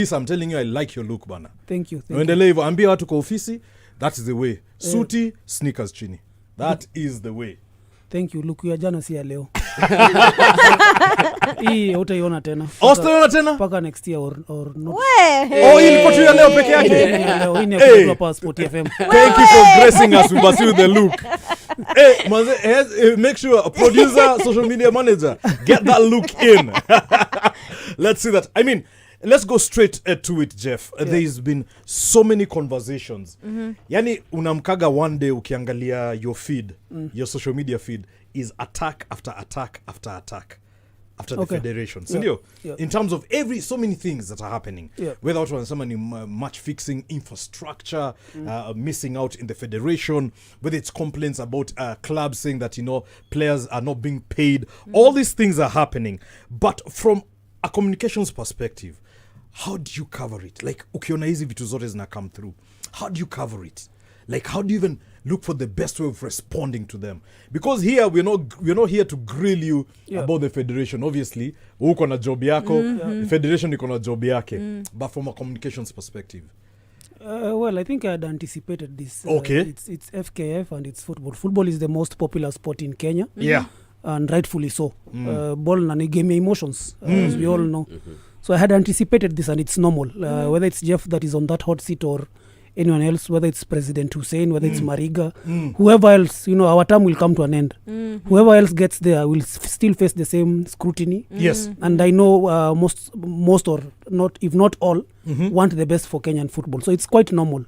I'm telling you, I like your look, bana. Thank you. Uendelee hivyo, ambia watu kwa ofisi, that is the way. Suti, sneakers chini. That is the way. Thank you. Look, ya jana si ya leo. Hii utaiona tena. Utaiona tena? Paka next year or not. Hii ilikuwa tu ya leo peke yake. Hii ni ya kwa pa SportyFM. Thank you for gracing us with Basil the look. Hey, manze, make sure a producer, social media manager, get that look in. Let's see that. I mean, let's go straight to it, Jeff. There's been so many conversations. Yani unamkaga one day ukiangalia your feed, your social media feed is attack after attack after attack after the federation. So in terms of so many things that are happening, whether watu wanasema ni match fixing, infrastructure, missing out in the federation, whether it's complaints about clubs saying that, players are not being paid, all these things are happening. But from a communications perspective, how do you cover it? Like, ukiona hizi vitu zote zina come through, how do you cover it? Like, how do you even look for the best way of responding to them? Because here we're not here to grill you about the federation. Obviously, uko na job yako, the federation iko na job yake. But from a communications perspective, well, I think I had anticipated this. Okay, it's FKF and it's football. Football is the most popular sport in Kenya. Yeah, and rightfully so. Ball na game emotions, as we all know. So I had anticipated this, and it's normal. Whether it's Jeff that is on that hot seat or anyone else, whether it's President Hussein, whether it's Mariga, whoever else, our term will come to an end. Whoever else gets there will still face the same scrutiny. Yes. And I know most or not, if not all, want the best for Kenyan football. So it's quite normal.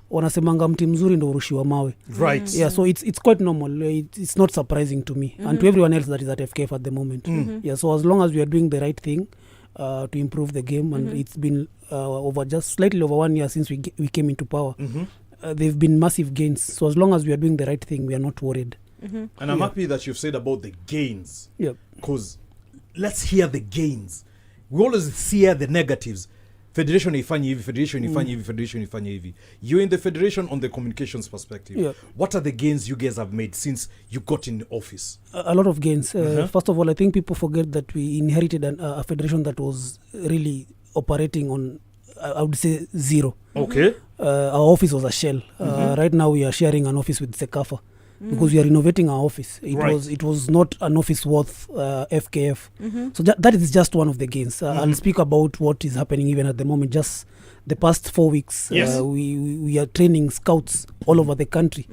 Wanasemanga mti mzuri ndo urushiwa mawe. Right. Yeah, so it's quite normal. It's not surprising to me and to everyone else that is at FKF at the moment. Yeah, so as long as we are doing the right thing to improve the game, and it's been over just slightly over 1 year since we came into power. They've been massive gains. So as long as we are doing the right thing, we are not worried. And I'm happy that you've said about the gains. Yeah. Because let's hear the gains. We always see the negatives. Federation ifanyi hivi, federation ifanyi hivi, federation ifanyi hivi. You're in the federation on the communications perspective. Yeah. What are the gains you guys have made since you got in office? A lot of gains. First of all, I think people forget that we inherited a federation that was really operating on, I would say, zero. Okay. Our office was a shell. Right now we are sharing an office with Sekafa because we are renovating our office. It was not an office worth FKF. So that is just one of the gains. I'll speak about what is happening even at the moment. Just the past 4 weeks, we are training scouts all over the country.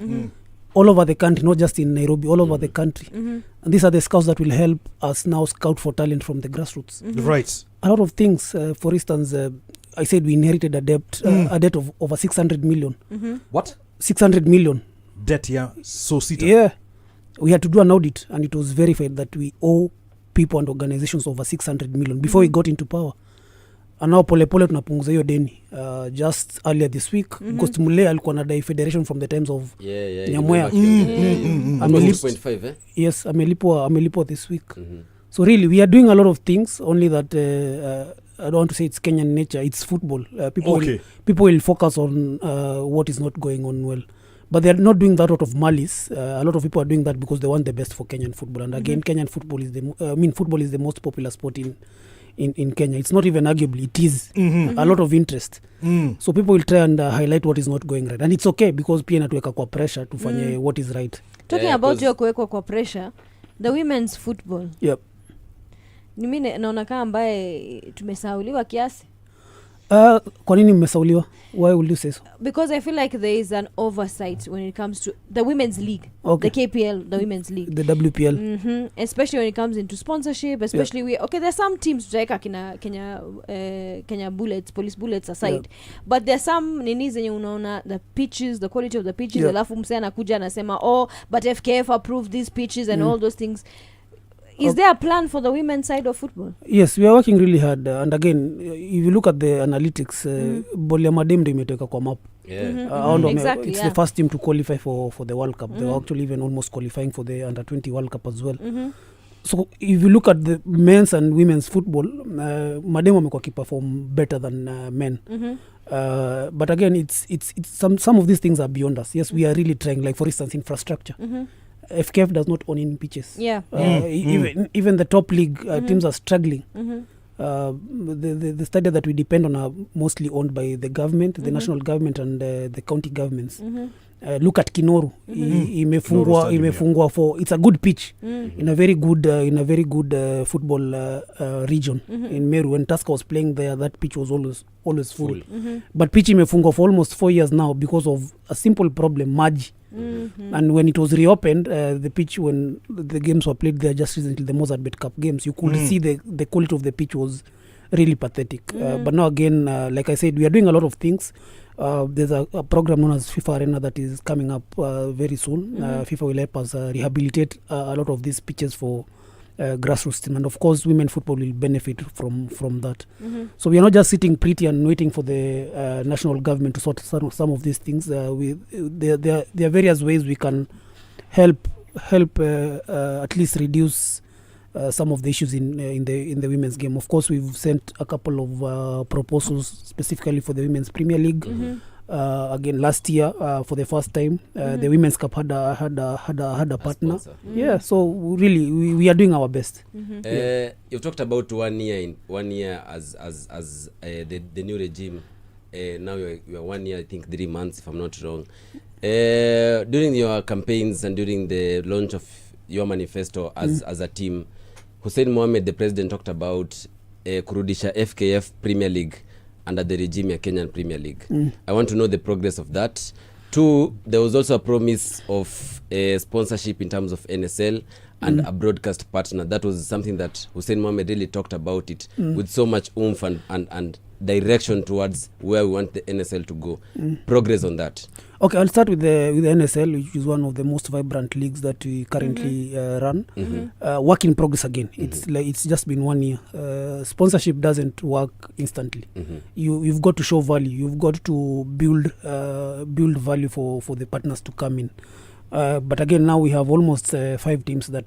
All over the country, not just in Nairobi, all over the country. And these are the scouts that will help us now scout for talent from the grassroots. Right. A lot of things. For instance, I said we inherited a debt of over 600 million. What? 600 million. Debt, yeah. So sit. Yeah. We had to do an audit, and it was verified that we owe people and organizations over 600 million before we got into power. And now pole tunapunguza hiyo deni. Just earlier this week, because Mule alikuwa na dai federation from the times of Nyamwea. 2.5 Yes, amelipwa this week. So really, we are doing a lot of things, only that I don't want to say it's Kenyan nature, it's football. People will focus on what is not going on well. But they are not doing that out of malice. A lot of people are doing that because they want the best for Kenyan football. And again, Kenyan football is football is the most popular sport in Kenya. It's not even arguably, it is a lot of interest. So people will try and highlight what is not going right. And it's okay because pia natuweka kwa pressure tufanye what is right. Talking about your kuwekwa kwa pressure, the women's football. Yep. Ni mimi naona kama ambaye tumesahauliwa kiasi. Kwa nini mmesauliwa? Why would you say so? Because I feel like there is an oversight when it comes to the women's league, the KPL, the women's league, the WPL, especially when it comes into sponsorship, especially there's some teams like Kenya Bullets, Police Bullets aside, but there's some nini zenye unaona the pitches, the quality of the pitches, alafu msee anakuja anasema but FKF approved these pitches and all those things. Is there a plan for the women's side of football? Yes, we are working really hard. And again, if you look at the analytics, Bolia Madem imeteka kwa map. Exactly, it's the first team to qualify for the World Cup. They were actually even almost qualifying for the Under-20 World Cup as well. So if you look at the men's and women's football, Madem wamekuwa perform better than men. But again, it's some of these things are beyond us. Yes, we are really trying, like for instance, infrastructure. FKF does not own any pitches. Yeah. Even the top league teams are struggling. The stadium that we depend on are mostly owned by the government, the national government and the county governments. Look at Kinoru. Imefungwa for, it's a good pitch in a very good football region in Meru. When Tusker was playing there, that pitch was always full. But pitch imefungwa for almost 4 years now because of a simple problem, maji. And when it was reopened, the pitch, when the games were played there just recently, the Mozart Cup games, you could see the quality of the pitch was really pathetic. But now again, like I said, we are doing a lot of things. There's a program known as FIFA Arena that is coming up very soon. FIFA will help us rehabilitate a lot of these pitches for grassroots team, and of course women football will benefit from that. So we are not just sitting pretty and waiting for the national government to sort some of these things. There are various ways we can help at least reduce some of the issues in the women's game. Of course, we've sent a couple of proposals specifically for the Women's Premier League. Again, last year, for the first time, the Women's Cup had a partner. Yeah, so really, we are doing our best. You've talked about 1 year as the new regime. Now you are 1 year, I think 3 months, if I'm not wrong. During your campaigns and during the launch of your manifesto as a team, Hussein Mohamed, the president, talked about kurudisha FKF Premier League under the regime ya Kenyan Premier League. I want to know the progress of that. 2, there was also a promise of sponsorship in terms of NSL and a broadcast partner. That was something that Hussein Mohamed really talked about it with so much oomph and direction towards where we want the NSL to go. Progress on that. Okay, I'll start with the NSL, which is one of the most vibrant leagues that we currently run. Work in progress again. It's just been 1 year. Sponsorship doesn't work instantly. You've got to show value. You've got to build value for the partners to come in. But again, now we have almost 5 teams that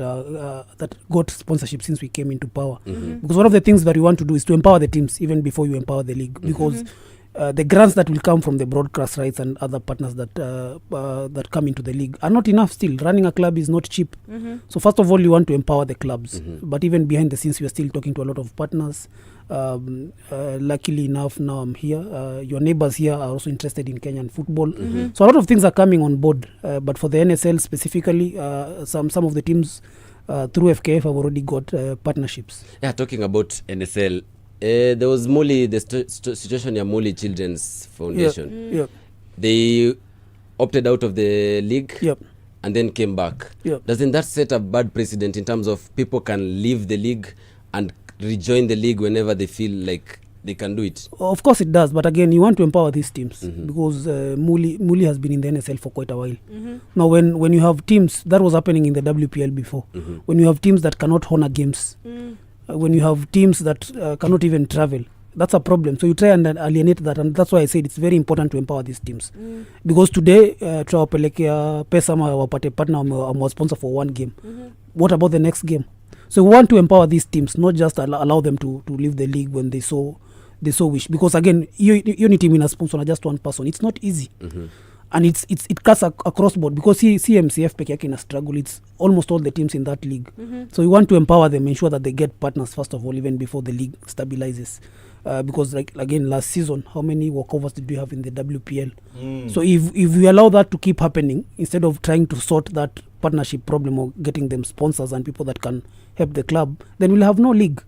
got sponsorship since we came into power. Because one of the things that we want to do is to empower the teams even before you empower the league. Because the grants that will come from the broadcast rights and other partners that come into the league are not enough still. Running a club is not cheap. So first of all, you want to empower the clubs. But even behind the scenes, we are still talking to a lot of partners. Luckily enough, now I'm here. Your neighbors here are also interested in Kenyan football. So a lot of things are coming on board. But for the NSL specifically, some of the teams through FKF have already got partnerships. Yeah, talking about NSL, there was Muli, the situation ya Muli Children's Foundation. They opted out of the league and then came back. Doesn't that set a bad precedent in terms of people can leave the league and rejoin the league whenever they feel like they can do it? Of course it does, but again, you want to empower these teams because Muli has been in the NSL for quite a while. Now when you have teams, that was happening in the WPL before, when you have teams that cannot honor games, when you have teams that cannot even travel, that's a problem. So you try and alienate that, and that's why I said it's very important to empower these teams. Because today tunawapelekea pesa ama wapate partner ama sponsor for 1 game. What about the next game? So we want to empower these teams, not just allow them to leave the league when they so wish. Because again, you need team in a sponsor, not just one person. It's not easy. And it cuts across board because CMCF peke yake ina struggle. It's almost all the teams in that league. So we want to empower them, ensure that they get partners first of all, even before the league stabilizes. Because like again, last season, how many walkovers did we have in the WPL? So if we allow that to keep happening, instead of trying to sort that partnership problem or getting them sponsors and people that can help the club, then we'll have no league.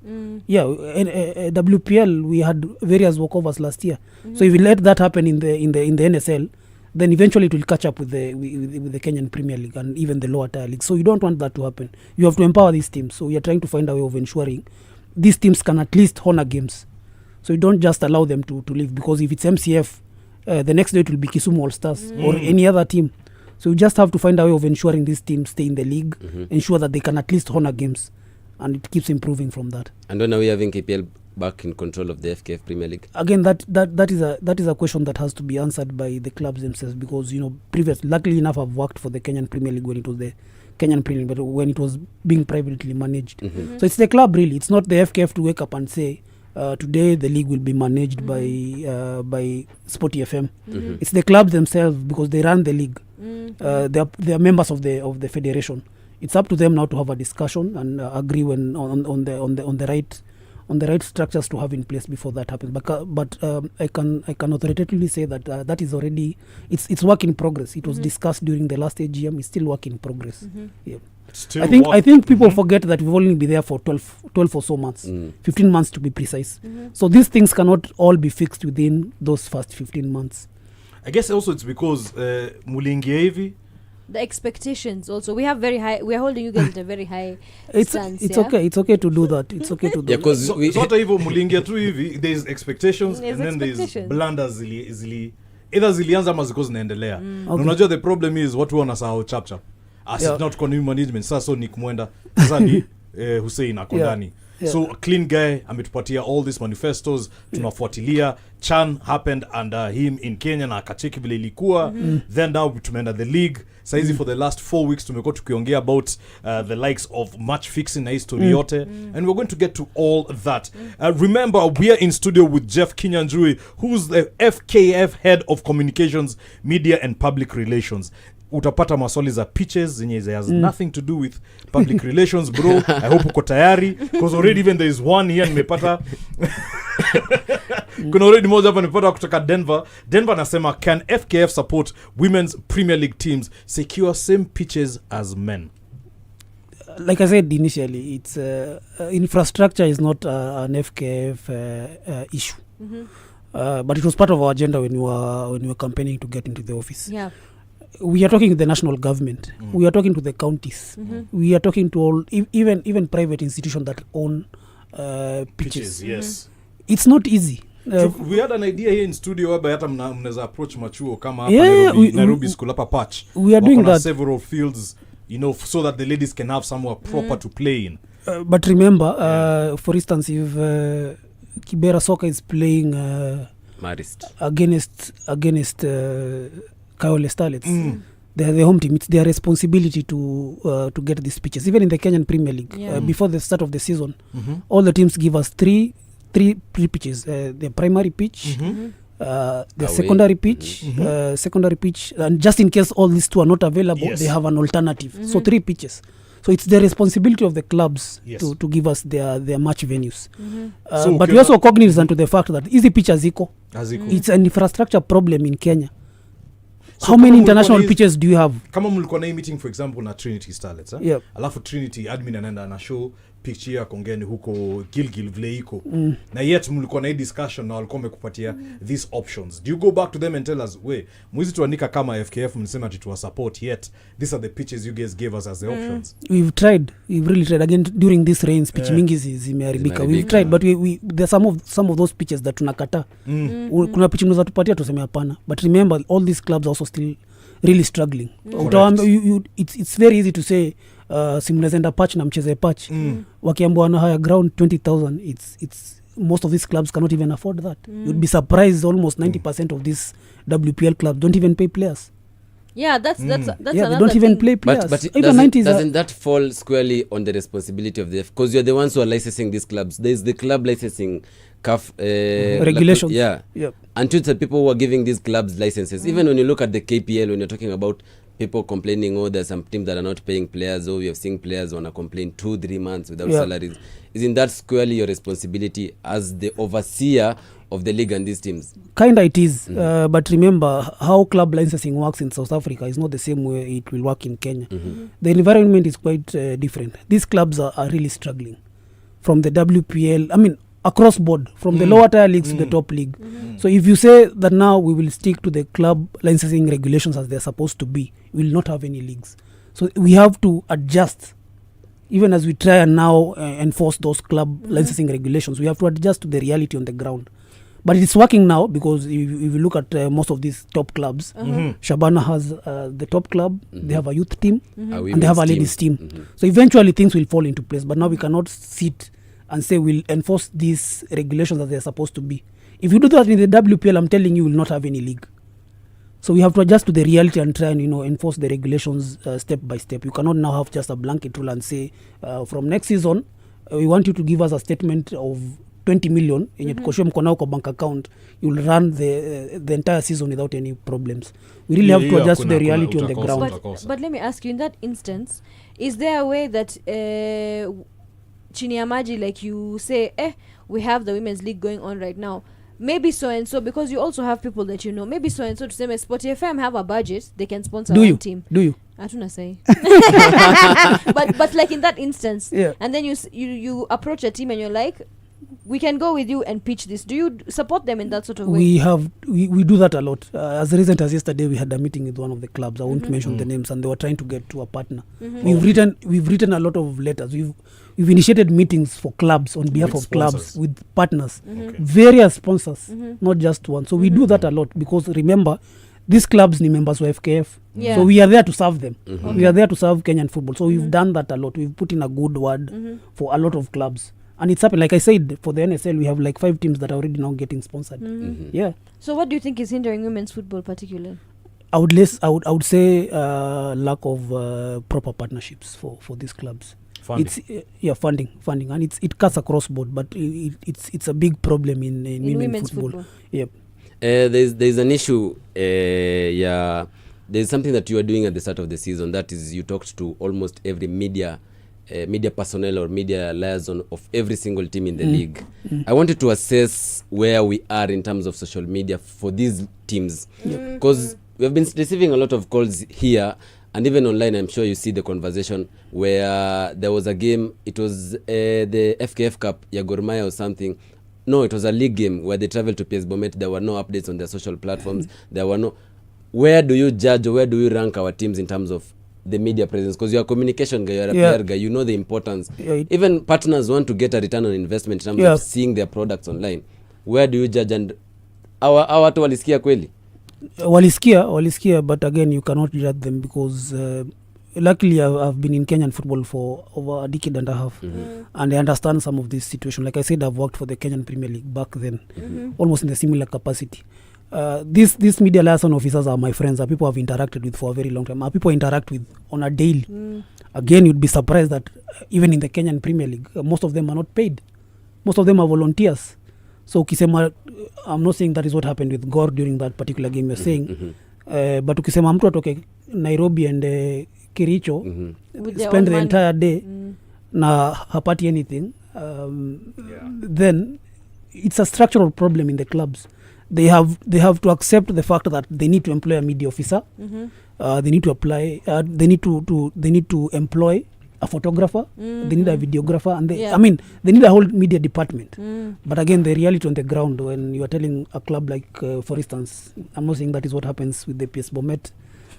WPL, we had various walkovers last year. So if we let that happen in the NSL, then eventually it will catch up with the Kenyan Premier League and even the lower tier league. So you don't want that to happen. You have to empower these teams. So we are trying to find a way of ensuring these teams can at least honor games. So you don't just allow them to leave, because if it's MCF, the next day it will be Kisumu All Stars or any other team. So you just have to find a way of ensuring these teams stay in the league, ensure that they can at least honor games, and it keeps improving from that. And when are we having KPL back in control of the FKF Premier League? Again, that is a question that has to be answered by the clubs themselves, because luckily enough, I've worked for the Kenyan Premier League when it was the Kenyan Premier League, but when it was being privately managed. So it's the club really. It's not the FKF to wake up and say, today the league will be managed by SportyFM. It's the clubs themselves, because they run the league. They are members of the federation. It's up to them now to have a discussion and agree on the on the right structures to have in place before that happens. But I can authoritatively say that that is already it's work in progress. It was discussed during the last AGM. It's still work in progress. Yeah. Still I think people forget that we've only been there for 12 or so months, 15 months to be precise. So these things cannot all be fixed within those first 15 months. I guess also it's because mulingia hivi. The expectations also, we are holding you guys at a very high stance. It's okay to do that. It's okay to do Yeah, that. because So hata hivyo mulingia tu hivi, there's expectations and then there's blunders zili either zilianza ama ziko zinaendelea. Na unajua the problem is watu wanasahau chap not economic management. Sasa so Nick Mwenda sasa ni Hussein akondani. So a clean guy ametupatia all these manifestos, tunafuatilia. Chan happened under him in Kenya na akacheki vile ilikuwa. Then now tumeenda the league. Saizi for the last 4 weeks tumekuwa tukiongea about the likes of match fixing na history yote. And we're going to get to all that. Remember, we are in studio with Jeff Kinyanjui, who's the FKF Head of Communications, Media and Public Relations. Utapata maswali za pitches zenye has nothing to do with public relations, bro. I hope uko tayari because already even there is one here nimepata kuna already moja hapa nimepata kutoka Denver nasema, can FKF support women's Premier League teams secure same pitches as men? Like I said initially, it's infrastructure is not an FKF issue. But it was part of our agenda when we were campaigning to get into the office. Yeah. We are talking to the national government. We are talking to the counties. We are talking to all, even private institutions that own pitches. Yes. It's not easy. We had an idea here in studio whereby hata mnaweza approach machuo kama hapa Nairobi School hapa patch. We are doing that. Several fields, so that the ladies can have somewhere proper to play in. But remember, for instance, if Kibera Soccer is playing Marist against Kayole Starlets, they're the home team. It's their responsibility to get these pitches. Even in the Kenyan Premier League, before the start of the season, all the teams give us three pitches: the primary pitch, the secondary pitch, and just in case all these two are not available, they have an alternative. So 3 pitches. So it's the responsibility of the clubs to give us their match venues. But we also cognizant to the fact that easy pitch aziko. It's an infrastructure problem in Kenya. So how many international pitches do you have? Kama mlikuwa na meeting for example na Trinity Starlets, alafu Trinity admin anaenda na show picture ya kongeni huko Gilgil vile iko. Na yet mlikuwa na discussion na walikuwa wamekupatia these options. Do you go back to them and tell us, we mwizi tuandika kama FKF mnasema tuwa support, yet these are the pitches you guys gave us as the options? We've really tried again during this rains, pitch mingi zimeharibika. We've tried, but we there's some of those pitches that tunakata. Kuna pitch mnaweza tupatia tuseme hapana. But remember, all these clubs also still really struggling. It's very easy to say simnazenda patch na mcheze patch. Wakiambiwa na higher ground 20,000, it's most of these clubs cannot even afford that. You'd be surprised almost 90% of these WPL clubs don't even pay players. Yeah, that's another they don't even play players. But doesn't that fall squarely on the responsibility of the because you're the ones who are licensing these clubs? There's the club licensing CAF regulations. Until the people who are giving these clubs licenses. Even when you look at the KPL, when you're talking about people complaining, there's some teams that are not paying players, we have seen players wanna complain 2-3 months without salaries. Isn't that squarely your responsibility as the overseer of the league and these teams? Kinda it is. But remember, how club licensing works in South Africa is not the same way it will work in Kenya. The environment is quite different. These clubs are really struggling. From the WPL, I mean, across board, from the lower tier leagues to the top league. So if you say that now we will stick to the club licensing regulations as they're supposed to be, we will not have any leagues. So we have to adjust. Even as we try and now enforce those club licensing regulations, we have to adjust to the reality on the ground. But it's working now because if you look at most of these top clubs, Shabana has the top club, they have a youth team, and they have a ladies team. So eventually things will fall into place. But now we cannot sit and say we'll enforce these regulations as they're supposed to be. If you do that in the WPL, I'm telling you, will not have any league. So we have to adjust to the reality and try and enforce the regulations step by step. You cannot now have just a blanket rule and say from next season we want you to give us a statement of 20 million in your bank account. You'll run the entire season without any problems. We really have to adjust to the reality on the ground. But let me ask you, in that instance, is there a way that chini ya maji, like you say, we have the women's league going on right now, maybe so and so, because you also have people that you know, maybe so and so to say SportyFM have a budget, they can sponsor one team. Do you? Atuna say. but like in that instance, and then you approach a team and you're like, we can go with you and pitch this. Do you support them in that sort of way? We do that a lot. As recent as yesterday, we had a meeting with one of the clubs. I won't mention the names, and they were trying to get to a partner. We've written a lot of letters. We've initiated meetings for clubs on behalf of clubs with partners, various sponsors, not just one. So we do that a lot, because remember, these clubs ni members of FKF. So we are there to serve them. We are there to serve Kenyan football. So we've done that a lot. We've put in a good word for a lot of clubs. And it's happened. Like I said, for the NSL, we have like 5 teams that are already now getting sponsored. Yeah. So what do you think is hindering women's football particularly? I would say lack of proper partnerships for these clubs. Funding. It's funding, and it cuts across board, but it's a big problem in women's football. Yep. There's an issue. There's something that you are doing at the start of the season. That is, you talked to almost every media personnel or media liaison of every single team in the league. I wanted to assess where we are in terms of social media for these teams, because we have been receiving a lot of calls here and even online. I'm sure you see the conversation where there was a game. It was the FKF Cup, Gor Mahia or something. No, it was a league game where they traveled to PS Bomet. There were no updates on their social platforms. There were no. Where do you judge, or where do you rank our teams in terms of the media presence? Because you're a communication guy, you're a PR guy, you know the importance. Even partners want to get a return on investment in terms of seeing their products online. Where do you judge? And our watu walisikia kweli? Walisikia, but again, you cannot judge them, because luckily I've been in Kenyan football for over a decade and a half, and I understand some of this situation. Like I said, I've worked for the Kenyan Premier League back then, almost in a similar capacity. These media liaison officers are my friends, are people I've interacted with for a very long time, are people I interact with on a daily. Again, you'd be surprised that even in the Kenyan Premier League, most of them are not paid. Most of them are volunteers. So ukisema, I'm not saying that is what happened with Gor during that particular game you're saying, but ukisema mtu atoke Nairobi and Kericho, spend the entire day na hapati anything, then it's a structural problem in the clubs. They have to accept the fact that they need to employ a media officer. They need to apply. They need to employ a photographer. They need a videographer, and they need a whole media department. But again, the reality on the ground, when you are telling a club like, for instance, I'm not saying that is what happens with the PS Bomet.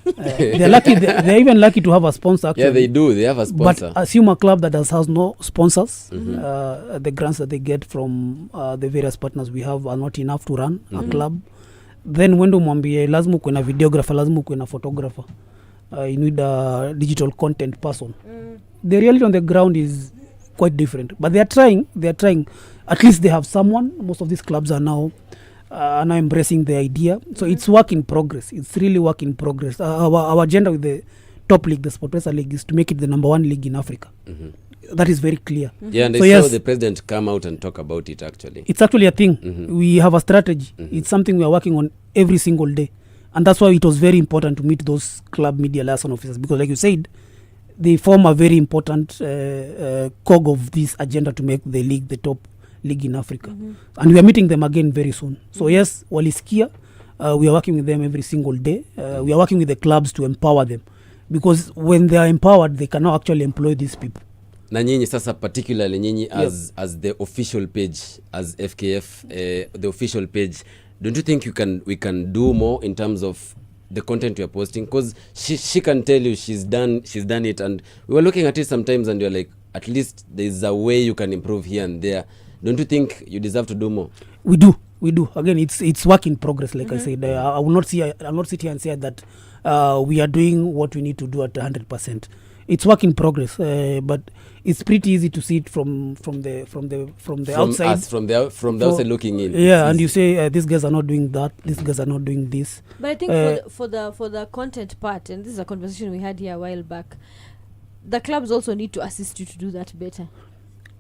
They're lucky. They're even lucky to have a sponsor. Actually. Yeah, they do. They have a sponsor. But assume a club that has no sponsors. The grants that they get from the various partners we have are not enough to run a club. Then when do mwambie lazima kuwe na videographer, lazima kuwe na photographer, you need a digital content person. The reality on the ground is quite different. But they are trying. At least they have someone. Most of these clubs are now embracing the idea. So it's work in progress. It's really work in progress. Our agenda with the top league, the SportPesa League, is to make it the number 1 league in Africa. That is very clear. Yeah, and I saw the president come out and talk about it actually. It's actually a thing. We have a strategy. It's something we are working on every single day. And that's why it was very important to meet those club media liaison officers, because like you said, they form a very important cog of this agenda to make the league the top league in Africa. And we are meeting them again very soon. So yes, walisikia, we are working with them every single day. We are working with the clubs to empower them, because when they are empowered, they can now actually employ these people. Na nyinyi sasa, particularly nyinyi as the official page, as FKF, the official page, don't you think we can do more in terms of the content you're posting? Because she can tell you she's done it, and we were looking at it sometimes and you're like, at least there's a way you can improve here and there. Don't you think you deserve to do more? We do. Again, it's work in progress. Like I said, I will not sit here and say that we are doing what we need to do at 100%. It's work in progress, but it's pretty easy to see it from the outside. From the outside looking in. Yeah, and you say these guys are not doing that. These guys are not doing this. But I think for the content part, and this is a conversation we had here a while back, the clubs also need to assist you to do that better.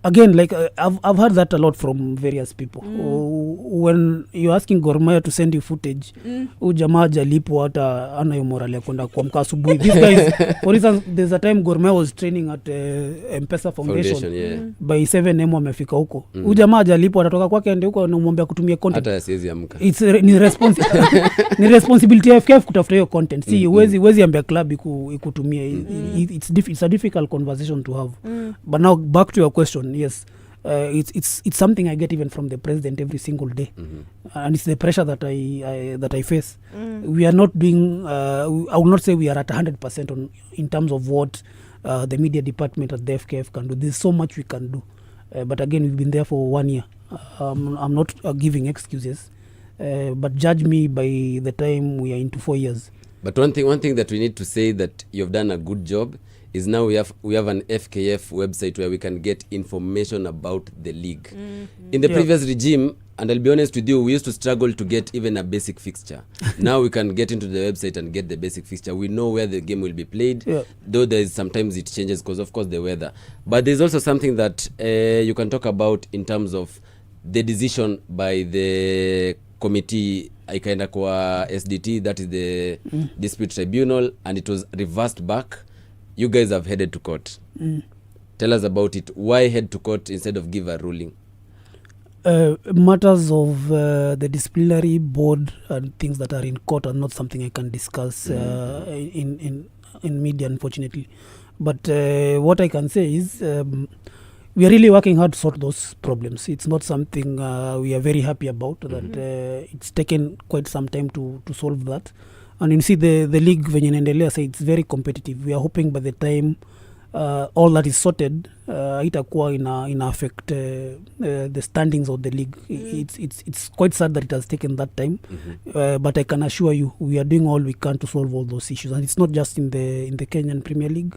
again, like I've heard that a lot from various people. When you're asking Gor Mahia to send you footage, jamaa jalipo hata anayo morale kwenda kuamka asubuhi. These guys, for instance, there's a time Gor Mahia was training at M-Pesa Foundation. By 7 am amefika huko. Jamaa jalipo atatoka kwake ende huko na umwambia kutumia content. Hata siwezi amka. Ni responsibility ya FKF kutafuta hiyo content. See, huwezi ambia club ikutumie. It's a difficult conversation to have. But now back to your question, yes, it's something I get even from the president every single day, and it's the pressure that I face. We are not doing. I will not say we are at 100% in terms of what the media department at the FKF can do. There's so much we can do, but again, we've been there for 1 year. I'm not giving excuses, but judge me by the time we are into 4 years. But one thing that we need to say that you've done a good job is now we have an FKF website where we can get information about the league. In the previous regime, and I'll be honest with you, we used to struggle to get even a basic fixture. Now we can get into the website and get the basic fixture. We know where the game will be played, though there is sometimes it changes because of course the weather. But there's also something that you can talk about in terms of the decision by the committee ikaenda kwa SDT, that is the dispute tribunal, and it was reversed back. You guys have headed to court. Tell us about it. Why head to court instead of give a ruling? Matters of the disciplinary board and things that are in court are not something I can discuss in media, unfortunately. But what I can say is we are really working hard to sort those problems. It's not something we are very happy about, that it's taken quite some time to solve that. And you see the league venye inaendelea, say it's very competitive. We are hoping by the time all that is sorted, itakuwa ina affect the standings of the league. It's quite sad that it has taken that time, but I can assure you we are doing all we can to solve all those issues. And it's not just in the Kenyan Premier League.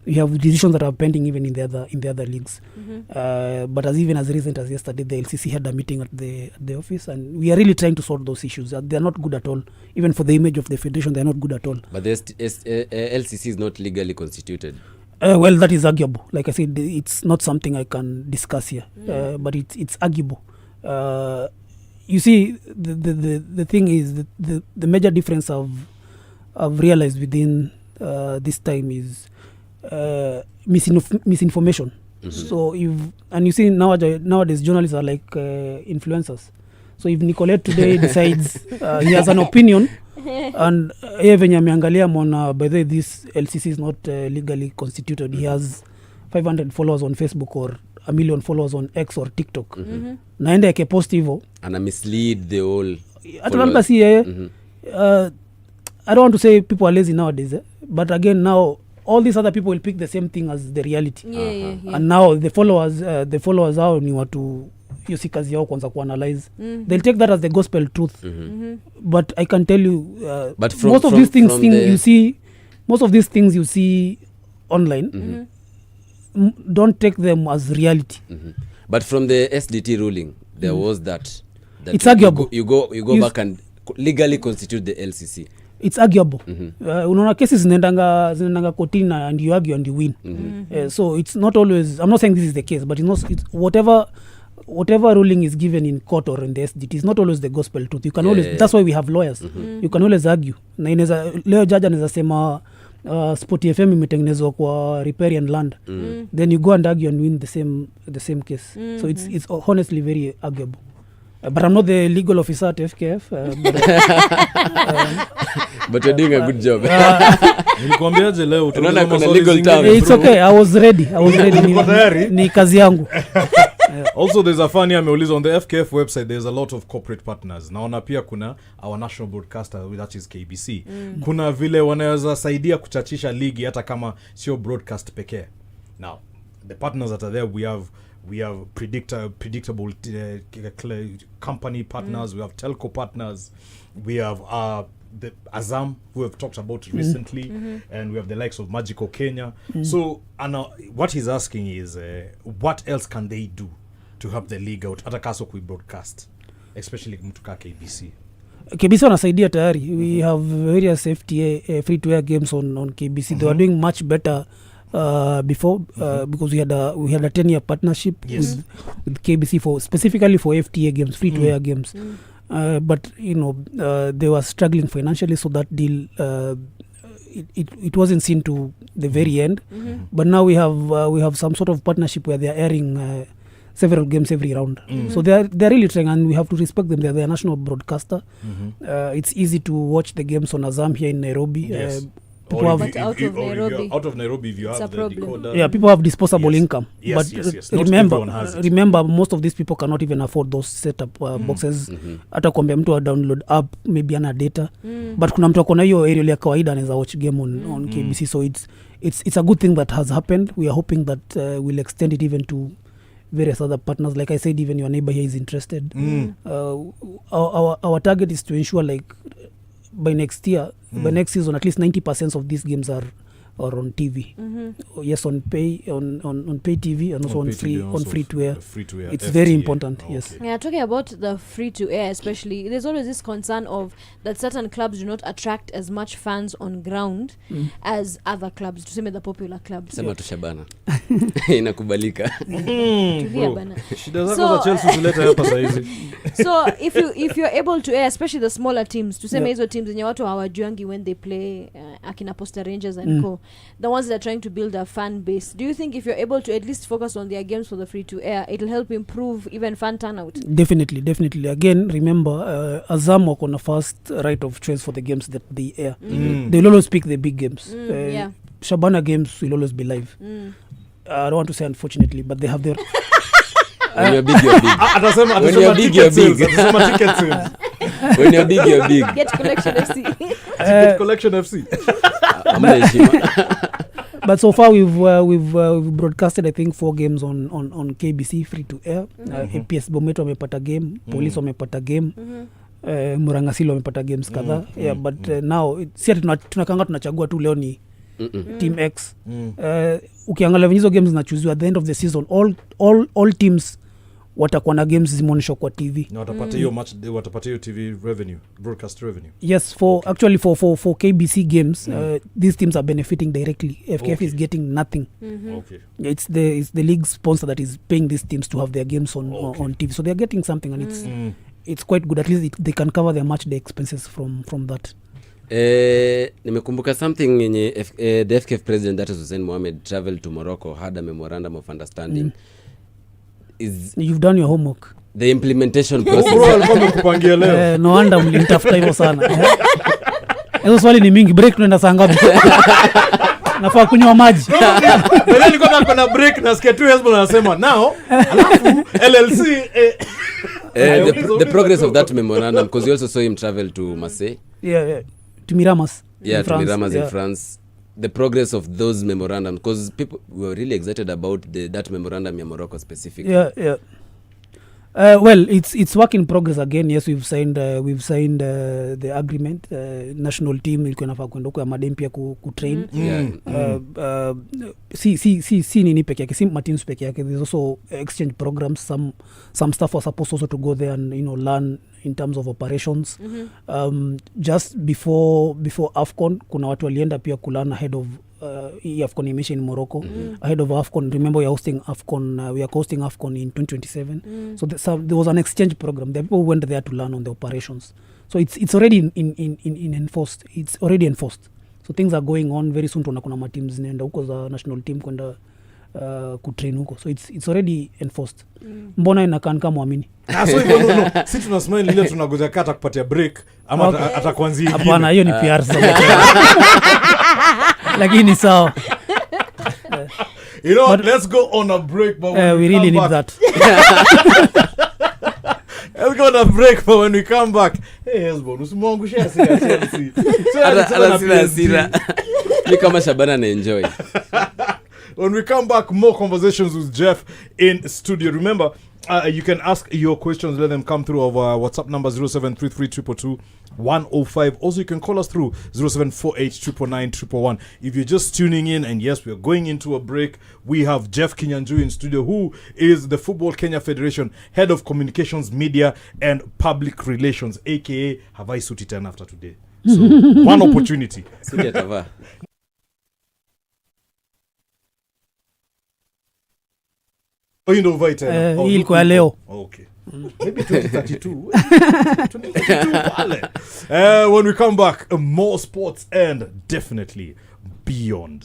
We have decisions that are pending even in the other leagues. But as recent as yesterday, the LCC had a meeting at the office, and we are really trying to sort those issues. They are not good at all. Even for the image of the federation, they are not good at all. But the LCC is not legally constituted. Well, that is arguable. Like I said, it's not something I can discuss here, but it's arguable. You see, the thing is, the major difference I've realized within this time is misinformation. So and you see nowadays journalists are like influencers. So if Nicolette today decides he has an opinion and venye ameangalia mona, by the way, this LCC is not legally constituted, he has 500 followers on Facebook or 1 million followers on X or TikTok, naenda yake post hivyo and mislead the whole labda si I don't want to say people are lazy nowadays, but again, now all these other people will pick the same thing as the reality. And now the followers hao ni watu hiyo si kazi yao kwanza kuanalyze. They'll take that as the gospel truth. But I can tell you most of these things you see online, don't take them as reality. But from the SDT ruling, there was that it's arguable. You go back and legally constitute the LCC. It's arguable. Unaona cases zinaendanga kotini and you argue and you win. So it's not always, I'm not saying this is the case, but it's whatever ruling is given in court or in the SDT is not always the gospel truth. You can always, that's why we have lawyers. You can always argue. Na inaweza leo judge anaweza sema SportyFM imetengenezwa kwa riparian land. Then you go and argue and win the same case. So it's honestly very arguable. But I'm not the legal officer at FKF. But you're doing a good job. Nilikwambiaje leo tunaona kuna legal term. It's okay. I was ready. Ni kazi yangu. Also there's a funny ameuliza on the FKF website, there's a lot of corporate partners. Naona pia kuna our national broadcaster, that is KBC. Kuna vile wanaweza saidia kuchachisha ligi hata kama sio broadcast pekee. Now the partners that are there, we have predictable company partners, we have telco partners, we have the Azam, who have talked about it recently, and we have the likes of Magical Kenya. So what he's asking is what else can they do to help the league out hata kaso kui broadcast, especially mtu ka KBC. KBC wanasaidia tayari. We have various FTA free to air games on KBC. They are doing much better before because we had a 10-year partnership with KBC for specifically for FTA games, free to air games. But they were struggling financially, so that deal it wasn't seen to the very end. But now we have some sort of partnership where they are airing several games every round. So they're really trying, and we have to respect them. They're a national broadcaster. It's easy to watch the games on Azam here in Nairobi. But out of Nairobi, if you have the decoder. Yeah, people have disposable income. Yes, but remember, most of these people cannot even afford those setup boxes. Hata kwambia mtu download app, maybe ana data. But kuna mtu akona hiyo area ya kawaida anaweza watch game on KBC. So it's a good thing that has happened. We are hoping that we'll extend it even to various other partners. Like I said, even your neighbor here is interested. Our target is to ensure, like, by next season, at least 90% of these games are on TV. Yes, on pay TV, and also on free to air. It's FTA. very important. Yes. Yeah, talking about the free to air, especially, there's always this concern of that certain clubs do not attract as much fans on ground as other clubs, tuseme the popular clubs. Sema tu Shabana. Inakubalika. Tulia bana. Shida zako za Chelsea zuleta hapa saa hizi. So if you're able to air, especially the smaller teams, tuseme hizo teams zenye watu hawajuangi when they play, akina Posta Rangers and co, the ones that are trying to build a fan base, do you think if you're able to at least focus on their games for the free to air, it'll help improve even fan turnout? Definitely. Again, remember, Azam wako na first right of choice for the games that they air. They'll always pick the big games. Shabana games will always be live. I don't want to say unfortunately, but they have their when you're big, you're big. When you're big, you're big. When you're big, you're big. Get Collection FC. Get Collection FC. But so far we've broadcasted, I think, 4 games on KBC free to air. APS Bomet wamepata game, Police wamepata game, Murangasilo wamepata games kadhaa. But now si tunakanga tunachagua tu leo ni Team X. Ukiangalia hizo games zinachuziwa at the end of the season, all teams watakuwa na games zimeonyeshwa kwa TV. Na watapata hiyo match, watapata hiyo TV revenue, broadcast revenue. Yes, for KBC games, these teams are benefiting directly. FKF is getting nothing. It's the league sponsor that is paying these teams to have their games on TV. So they are getting something, and it's quite good. At least they can cover their match day expenses from that. Nimekumbuka something yenye the FKF president, that is Hussein Mohamed, traveled to Morocco, had a memorandum of understanding. You've done your homework. The implementation process. No wonder mlinitafuta hivyo sana. Hizo swali ni mingi. Break tunaenda saa ngapi? Nafaa kunywa maji. Bale niko na break na sikia tu Hezbollah anasema now alafu LLC the progress of that memorandum, because you also saw him travel to Marseille. To Miramas. To Miramas in France. The progress of those memorandums, because people were really excited about that memorandum in Morocco specifically. Well, it's work in progress again. Yes, we've signed the agreement. National team ilikuwa inafaa kwenda huko ya Madem pia ku train. Si nini peke yake, si teams peke yake. There's also exchange programs. Some staff are supposed also to go there and learn in terms of operations. Just before AFCON, kuna watu walienda pia kulana ahead of AFCON emission in Morocco. Ahead of AFCON, remember we are hosting AFCON in 2027. So there was an exchange program. The people who went there to learn on the operations. So it's already in enforced. It's already enforced. So things are going on. Very soon kuna mateams zinaenda huko za national team kwenda kutrain huko. So it's already enforced. Mbona inakaa kama muamini? So no. Si tunasmile ile tunagoja kata kupatia break ama atakuanzia ingine. Hapana, hiyo ni PR sasa. Lakini sawa. Let's go on a break, but we really need that. Let's go on a break, but when we come back, hey Hezbollah, usimwangushe asira Chelsea. Asira. Ni kama Shabana na enjoy. When we come back, more conversations with Jeff in studio. Remember, you can ask your questions, let them come through our WhatsApp number 0733222105. Also, you can call us through 0748999111. If you're just tuning in, and yes, we're going into a break, we have Jeff Kenyan in studio, who is the Football Kenya Federation Head of Communications, Media and Public Relations, aka have I suit it after today? So, one opportunity. Oh, you know Vita. Hii ilikuwa leo. Okay. Maybe 2032. 2032 pale. When we come back, more sports and definitely beyond.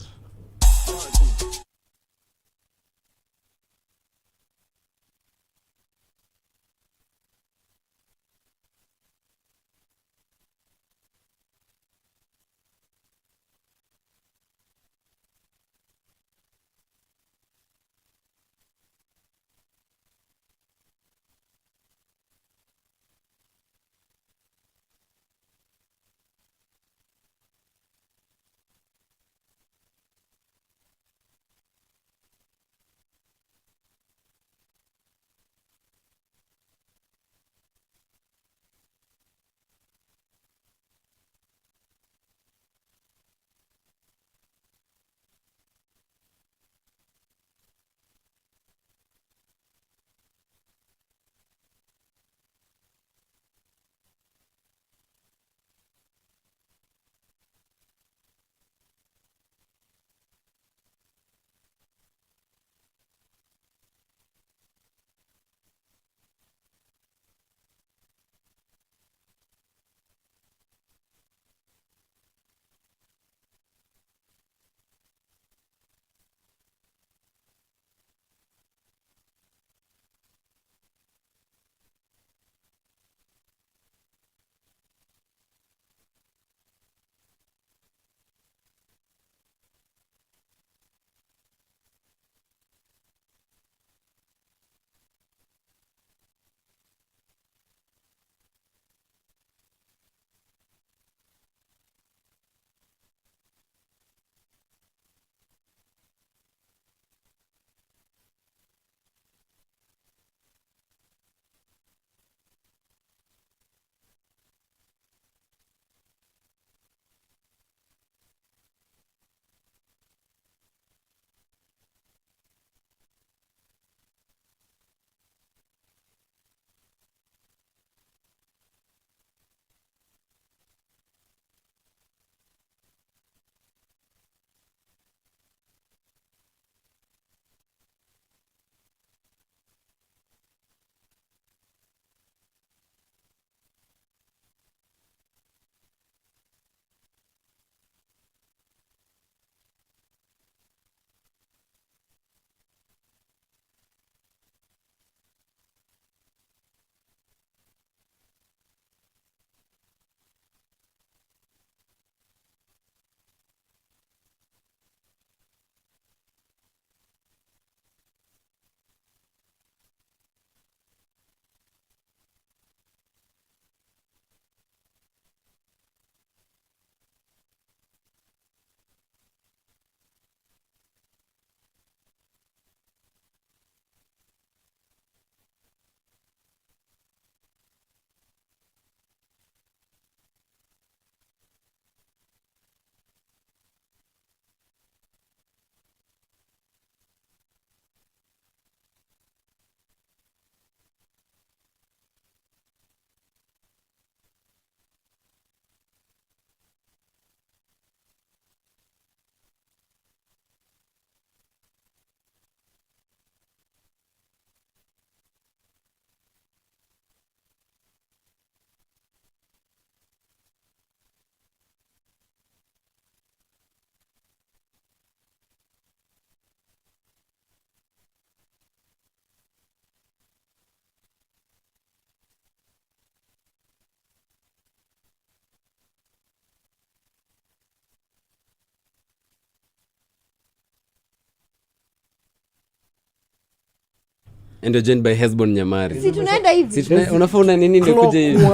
Ndio joined by Hesbon Nyamari. Si tunaenda hivi. Unafaa una nini ndio kuja hivi.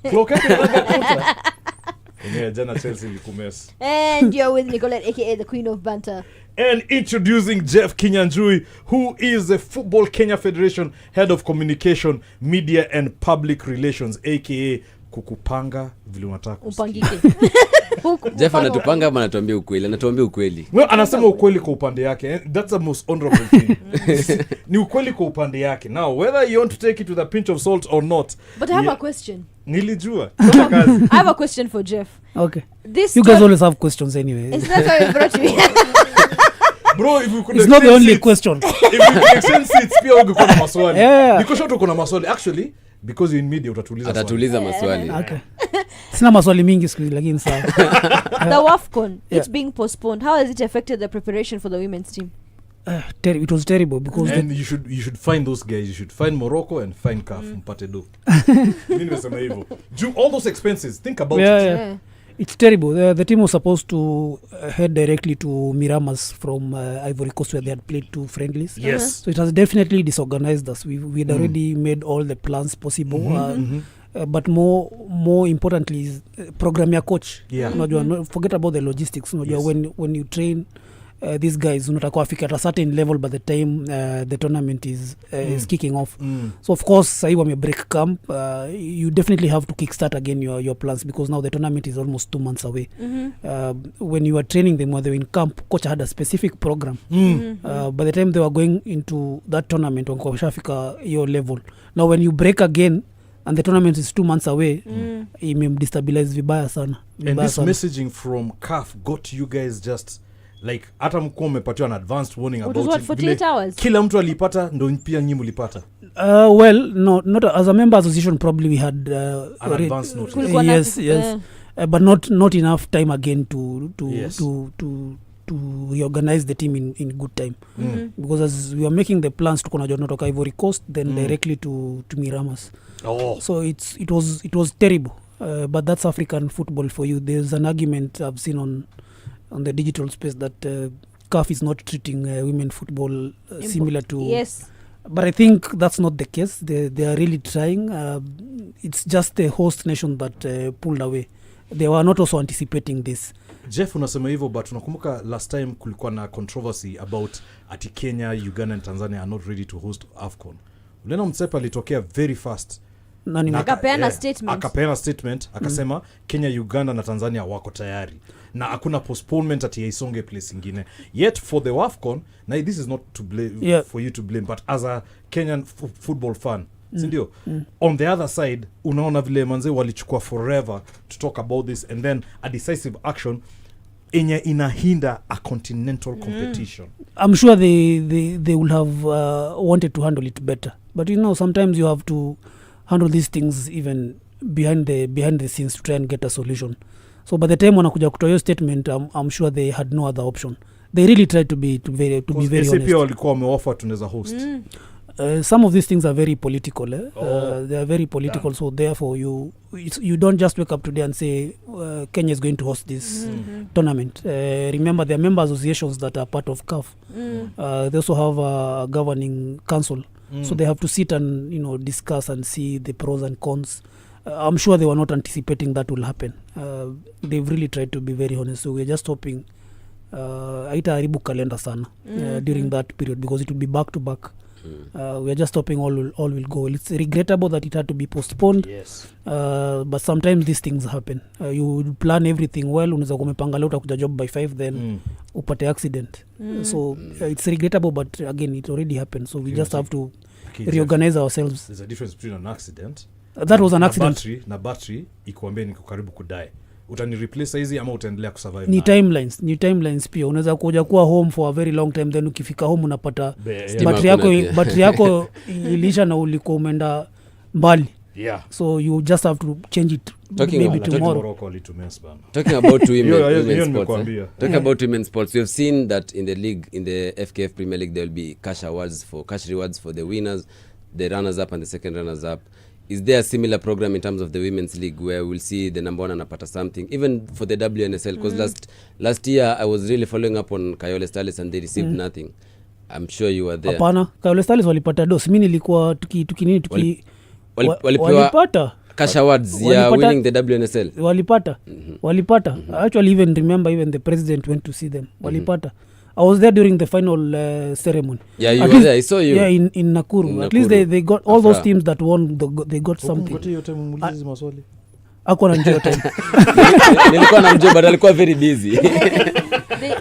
Clock yake inaga. Yenyewe jana Chelsea likumess. And you're with Nicolette aka the Queen of Banter. And introducing Jeff Kinyanjui, who is the Football Kenya Federation Head of Communication, Media and Public Relations, aka kukupanga vile unataka. Upangike. Jeff anatupanga ama anatuambia ukweli? Anatuambia ukweli. Well, anasema ukweli kwa upande yake. That's the most honorable thing. Ni ukweli kwa upande yake. Now, whether you want to take it with a pinch of salt or not. But I have a question. Nilijua. I have a question for Jeff. Okay. This you guys always have questions anyway. Is that why we brought you here? bro, if we could it's not the only seats, question. if we could exchange seats pia ungekuwa na maswali. Yeah. Because shoto kuna maswali actually because you're in media atatuliza maswali. Okay. Sina maswali mingi siku lakini sawa. The WAFCON, it's being postponed. How has it affected the preparation for the women's team? It was terrible because and you should find those guys. You should find Morocco and find CAF mpate do. Mimi nimesema hivyo. All those expenses, think about it. Yeah. It's terrible. The team was supposed to head directly to Miramas from Ivory Coast where they had played 2 friendlies. Yes. So it has definitely disorganized us. We had already made all the plans possible. But more importantly is program ya coach. Forget about the logistics. When you train these guys unatakuwa afika at a certain level by the time the tournament is kicking off. So of course sahi wame break camp, you definitely have to kickstart again your plans because now the tournament is almost 2 months away. When you were training them when they were in camp, coach had a specific program. By the time they were going into that tournament walikuwa washafika your level. Now when you break again and the tournament is 2 months away, imemdestabilize vibaya sana. And this messaging from CAF got you guys just like hata mko umepatiwa an advanced warning about it. 48 hours. Kila mtu alipata ndo pia nyinyi mlipata. Well, not as a member association probably we had an advanced notice. Yes. But not enough time again to reorganize the team in good time. Because as we were making the plans to kona jonotoka Ivory Coast then directly to Miramas. So it was terrible. But that's African football for you. There's an argument I've seen on the digital space that CAF is not treating women football similar to... Yes. But I think that's not the case. They are really trying. It's just the host nation that pulled away. They were not also anticipating this. Jeff unasema hivyo, but unakumbuka last time kulikuwa na controversy about ati Kenya, Uganda and Tanzania are not ready to host AFCON. Ulena Mtsepe alitokea very fast. Akapeana statement akasema Kenya, Uganda na Tanzania wako tayari na hakuna postponement ati yaisonge place ingine. Yet for the AFCON, now this is not to blame for you to blame, but as a Kenyan football fan, sindio? On the other side, unaona vile manze walichukua forever to talk about this and then a decisive action enye inahinda a continental competition. I'm sure they will have wanted to handle it better. But sometimes you have to handle these things even behind the scenes to try and get a solution. So by the time wanakuja kutoa hiyo statement, I'm sure they had no other option. They really tried to be very honest. SAP walikuwa wameoffer tunaweza host. Some of these things are very political. They are very political. So therefore you don't just wake up today and say Kenya is going to host this tournament. Remember there are member associations that are part of CAF. They also have a governing council. So they have to sit and discuss and see the pros and cons. I'm sure they were not anticipating that will happen. They've really tried to be very honest. So we're just hoping haitaharibu kalenda sana during that period because it will be back to back. We're just hoping all will go. It's regrettable that it had to be postponed. Yes. But sometimes these things happen. You plan everything well, unaweza kumepanga leo utakuja job by 5 then upate accident. So it's regrettable, but again it already happened. So we just have to reorganize ourselves. There's a difference between an accident. That was an accident. Na battery ikuambia niko karibu kudie. Utani replace hizi ama utaendelea kusurvive? Ni timelines pia. Unaweza kuja kuwa home for a very long time then ukifika home unapata battery yako ilisha na ulikuwa umeenda mbali. Yeah. So you just have to change it maybe tomorrow. Talking about women's sports. Talking about women's sports, we have seen that in the league, in the FKF Premier League, there will be cash rewards for the winners, the runners up and the second runners up. Is there a similar program in terms of the women's league where we'll see the number one anapata something, even for the WNSL? Because last year I was really following up on Kayole Starlets and they received nothing. I'm sure you were there. Hapana, Kayole Starlets walipata dos. Mimi nilikuwa walipata cash awards ya winning the WNSL. Walipata. I actually even remember even the president went to see them. Walipata. I was there during the final ceremony. Yeah, you were there. I saw you. Yeah, in Nakuru. At least they got all those teams that won. They got something. Ako na njoo time. Nilikuwa na njoo but alikuwa very busy.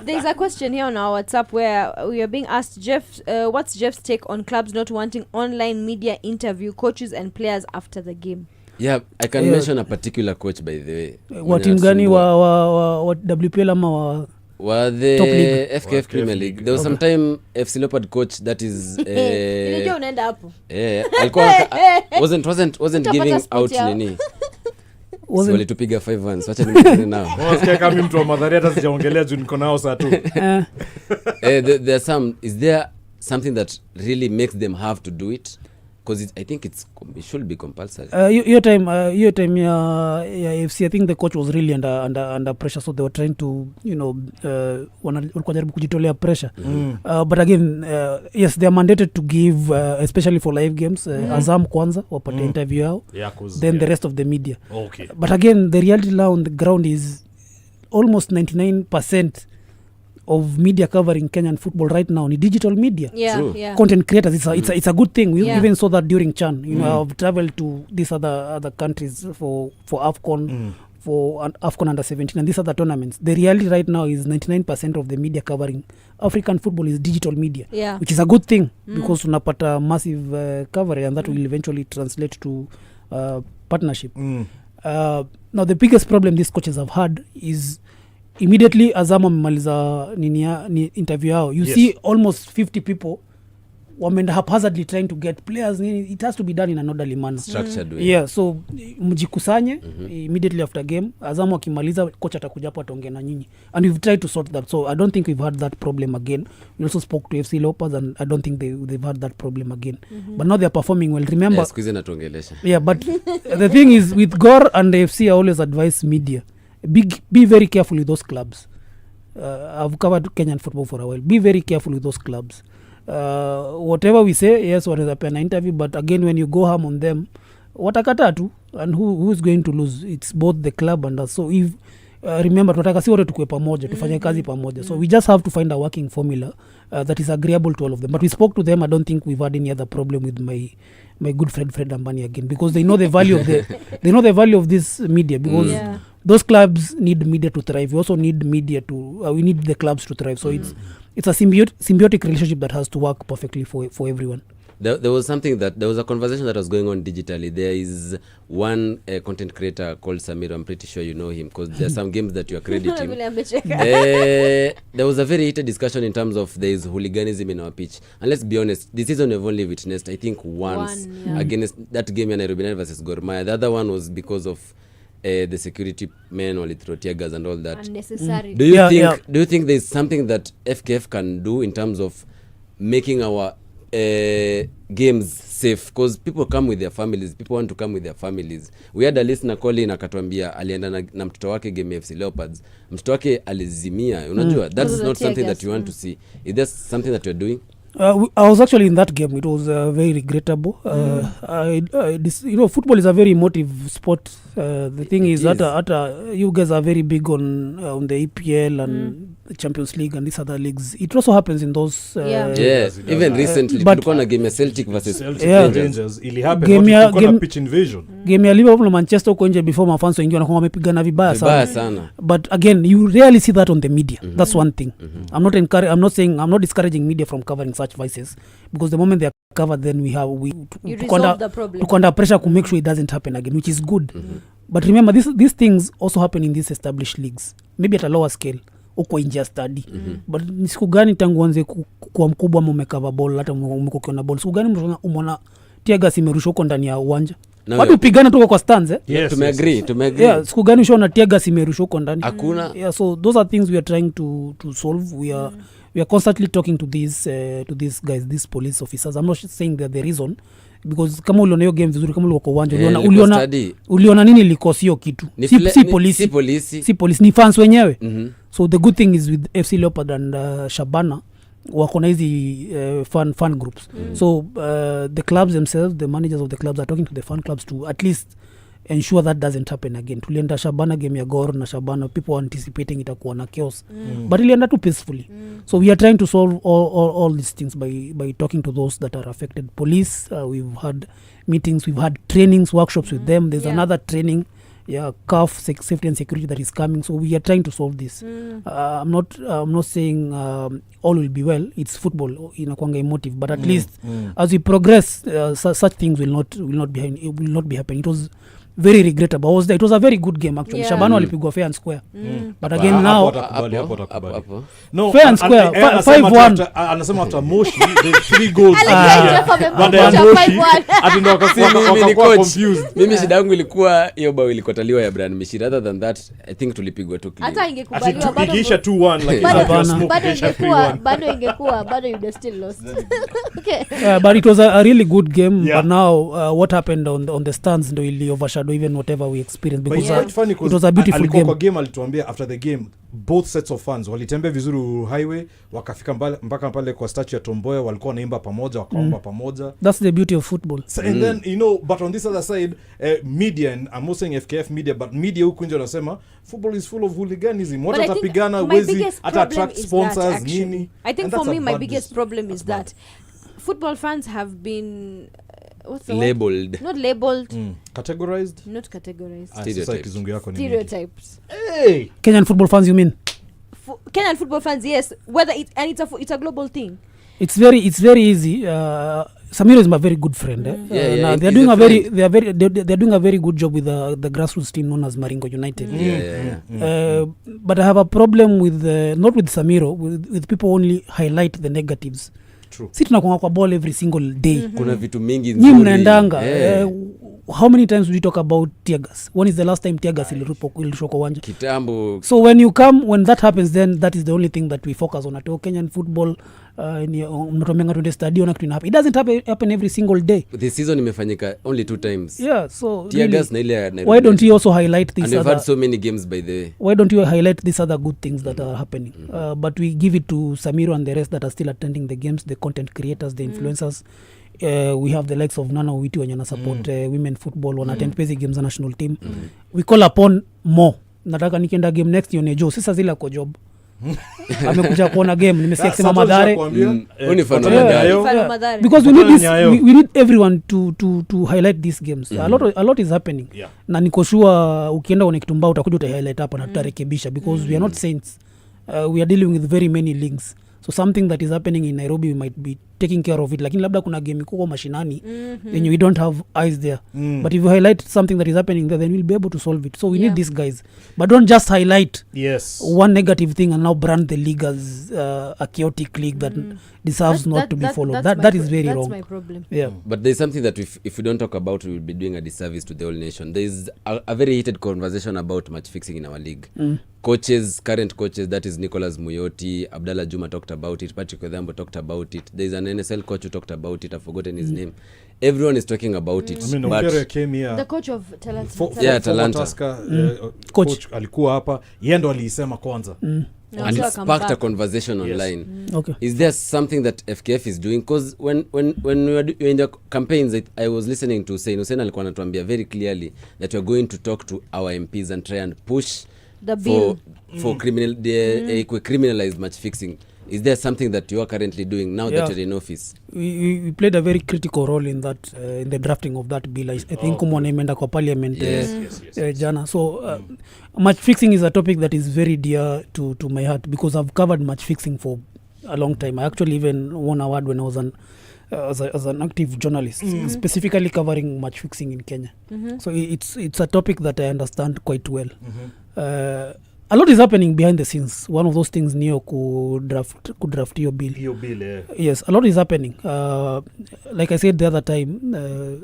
There's a question here on our WhatsApp where we are being asked, Jeff, what's Jeff's take on clubs not wanting online media interview coaches and players after the game? Yeah, I can mention a particular coach by the way. What team gani wa WPL ama wa were the Top league. FKF Premier League. There was some time FC Leopard coach that is Unajua unaenda hapo. alikuwa wasn't giving Utapata out spot yao. nini. Wasn't- Walitupiga 5-1. Wacha nimwone nao. Wasikia kama mtu wa Madhari hata sijaongelea juu niko nao saa tu. There some, is there something that really makes them have to do it? Because I think it should be compulsory. Your time ya FC, I think the coach was really under pressure, so they were trying to, walikuwa jaribu kujitolea pressure. But again, yes, they are mandated to give, especially for live games, Azam kwanza wapate interview yao, then the rest of the media. Okay. But again, the reality now on the ground is almost 99% of media covering Kenyan football right now ni digital media. Yeah, True. yeah. Content creators, it's a good thing. We Yeah. even saw that during Chan. I've traveled to these other countries for AFCON, for AFCON under 17 and these other tournaments. The reality right now is 99% of the media covering African football is digital media, Yeah. which is a good thing because unapata massive coverage and that will eventually translate to partnership. Now the biggest problem these coaches have had is immediately Azam wamemaliza ni interview yao, you see almost 50 people wameenda haphazardly trying to get players. It has to be done in an orderly manner. Structured way. Yeah, so mjikusanye immediately after game. Azam wakimaliza coach atakuja hapo ataongea na nyinyi, and we've tried to sort that, so I don't think we've had that problem again. We also spoke to FC Leopards and I don't think they've had that problem again. But now they're performing well. Remember, Squeeze natuongelesha. yeah, but the thing is with Gor and the FC, I always advise media, be very careful with those clubs. I've covered Kenyan football for a while. Be very careful with those clubs. Whatever we say, yes, wanaweza pena interview, but again when you go harm on them, watakata tu, and who is going to lose? It's both the club and us. So if remember, tunataka si wote tukue pamoja, tufanye kazi pamoja. So we just have to find a working formula that is agreeable to all of them. But we spoke to them. I don't think we've had any other problem with my good friend Fred Ambani again, because they know the value of they know the value of this media, because those clubs need media to thrive. We also need media to we need the clubs to thrive. So it's a symbiotic relationship that has to work perfectly for everyone. There was a conversation that was going on digitally. There is one content creator called Samir. I'm pretty sure you know him, because there are some games that you accredit him. There was a very heated discussion in terms of there is hooliganism in our pitch. And let's be honest, this season we've only witnessed, I think, once against that game in Nairobi versus Gor Mahia. The other one was because of the security men throw tear gas and all that. Unnecessary. Do you think there's something that FKF can do in terms of making our games safe? Because people come with their families. People want to come with their families. We had a listener calling akatuambia alienda na mtoto wake game FC Leopards. Mtoto wake alizimia. Unajua, that's not something that you want to see. Is there something that you're doing? I was actually in that game. It was very regrettable. Football is a very emotive sport. The thing is that you guys are very big on the EPL and the Champions League and these other leagues. It also happens in those. Even recently, kulikuwa na game Celtic versus Rangers. Ili happen. Kulikuwa na pitch invasion. Game ya Liverpool na Manchester huko nje before mafans wengine wanakuwa wamepigana vibaya sana. But again, you rarely see that on the media. That's one thing. I'm not discouraging media from covering such vices, because the moment they are covered, then we resolve the problem. To under pressure to make sure it doesn't happen again, which is good. But remember, these things also happen in these established leagues, maybe at a lower scale, uko inja study. But ni siku gani tangu anze kuwa mkubwa ama umekava ball, hata umekokiona ball, siku gani umeona tear gas imerushwa huko ndani ya uwanja? Watu pigana tuko kwa stands tumeagree. Yeah, siku gani ushaona tear gas imerushwa huko ndani? Hakuna. Yeah, so those are things we are trying to solve. We are constantly talking to these guys, these police officers. I'm not saying they're the reason, because kama uliona hiyo game vizuri, kama ulikuwa uwanja uliona nini likosio kitu. Si police ni fans wenyewe. So the good thing is with FC Leopard and Shabana wako na hizi fan groups. So the clubs themselves, the managers of the clubs are talking to the fan clubs to at least ensure that doesn't happen again. Tulienda Shabana game ya Gor na Shabana, people were anticipating itakuwa na chaos, but ilienda too peacefully. So we are trying to solve all these things by talking to those that are affected. Police, we've had meetings, we've had trainings, workshops with them. There's another training, CAF, safety and security, that is coming. So we are trying to solve this. I'm not saying all will be well. It's football, inakuanga emotive, but at least as we progress, such things will not be happening. very regrettable. I was there. It was a very good game actually. Yeah. Shabano alipigwa fair and square. But again now Hapo. No, fair and square, 5-1. Anasema after Moshi the 3 goals. Jeff Baada ya amemkuta Moshi 5-1. ati Mimi ni wakakuwa coach. confused. Mimi shida yangu ilikuwa hiyo bao ilikotaliwa ya Brian Mishira. Other than that I think tulipigwa tu clean. hata Ati ingekubaliwa bado ikiisha 2-1 like bado- it's a smoke, bado ikiisha ingekuwa 3-1. bado you'd have still lost. Okay. But it was a really good game. Yeah. But now what happened on the stands ndo ili overshadow even whatever we experienced, But it's because quite funny it was a beautiful alikuwa game. kwa game alituambia after the game both sets of fans walitembea vizuri Uhuru highway wakafika mpaka pale kwa statue ya Tomboya, walikuwa wanaimba pamoja, wakaomba pamoja. That's the beauty of football. So, and then but on this other side media, and I'm not saying FKF media, but media huku nje wanasema football is full of hooliganism. Watu But I think watapigana my wezi biggest hata problem attract is sponsors that, actually. nini. I think And for that's me a my bad biggest problem is that's that football fans have been what's the word? Labeled. Not labeled, categorized. not categorized. Sasa Stereotypes. kizungu yako ni nini? Stereotypes. Hey. Kenyan football fans, you mean? Kenyan football fans, yes. Whether it's a global thing. It's very easy. Samiro is my very good friend. Yeah, now they're he's doing a a very friend. they're doing a very good job with the grassroots team known as Maringo United. Yeah. But I have a problem with not with Samiro, with people only highlight the negatives. True. Si tunakuanga kwa ball every single day. Kuna vitu mingi Nyi nzuri. mnaendanga. Yeah. How many times we talk about tear gas? When is the last time tear gas ilirushwa kwa uwanja? Kitambo. So when that happens, then that is the only thing that we focus on. At Kenyan football, mnatomenga tuende stadion na kitu happen. It doesn't happen every single day. This season imefanyika only 2 times. Yeah, so Tear gas na ile ya Nairobi. why don't you also highlight And these we've had other so many games by the way. why don't you highlight these other good things that are happening? But we give it to Samiro and the rest that are still attending the games, the content creators, the influencers. We have the likes of Nana Owiti wenye na support women football, wana attend busy games za national team. We call upon more. Nataka nikienda game next nione Joe, sisa zile kwa job. Amekuja kuona game, nimesikia kusema Madhare. Unifano Mfano Mathare. Because we need this, we need everyone to highlight these games. A lot is happening. Yeah. Na niko sure ukienda one Kitumbao utakuja utahighlight hapa na tutarekebisha, because we are not saints. We are dealing with very many links. So something that is happening in Nairobi, we might be taking care of it. Lakini labda kuna game kubwa mashinani, then we don't have eyes there. But if you highlight something that is happening there, then we'll be able to solve it. So we need these guys. But don't just highlight one negative thing and now brand the league as a chaotic league that deserves not to be followed. That is very wrong. That's my problem. Yeah. But there's something that if we don't talk about, we will be doing a disservice to the whole nation. There's a very heated conversation about match fixing in our league. Coaches, current coaches, that is Nicholas Muyoti, Abdallah Juma talked about it, Patrick Odhambo talked about it. There's an NSL coach who talked about it. I've forgotten his name. Everyone is talking about it. I mean, but Okere came here. The coach of Talanta. Yeah, Talanta. Tusker, coach alikuwa hapa, yeye ndo aliisema kwanza. And it sparked a conversation online. Okay. Is there something that FKF is doing? Because when we were in the campaigns, I was listening to Hussein alikuwa anatuambia very clearly that we are going to talk to our MPs and try and push The bill. for criminalized match fixing. Is there something that you are currently doing now that you're in office? We played a very critical role in that in the drafting of that bill. I think kumwona imeenda kwa parliament jana. So match fixing is a topic that is very dear to my heart, because I've covered match fixing for a long time. I actually even won an award when I was as an active journalist, specifically covering match fixing in Kenya. So it's a topic that I understand quite well. A lot is happening behind the scenes. One of those things Neo could draft your bill. Yes, a lot is happening. Like I said the other time,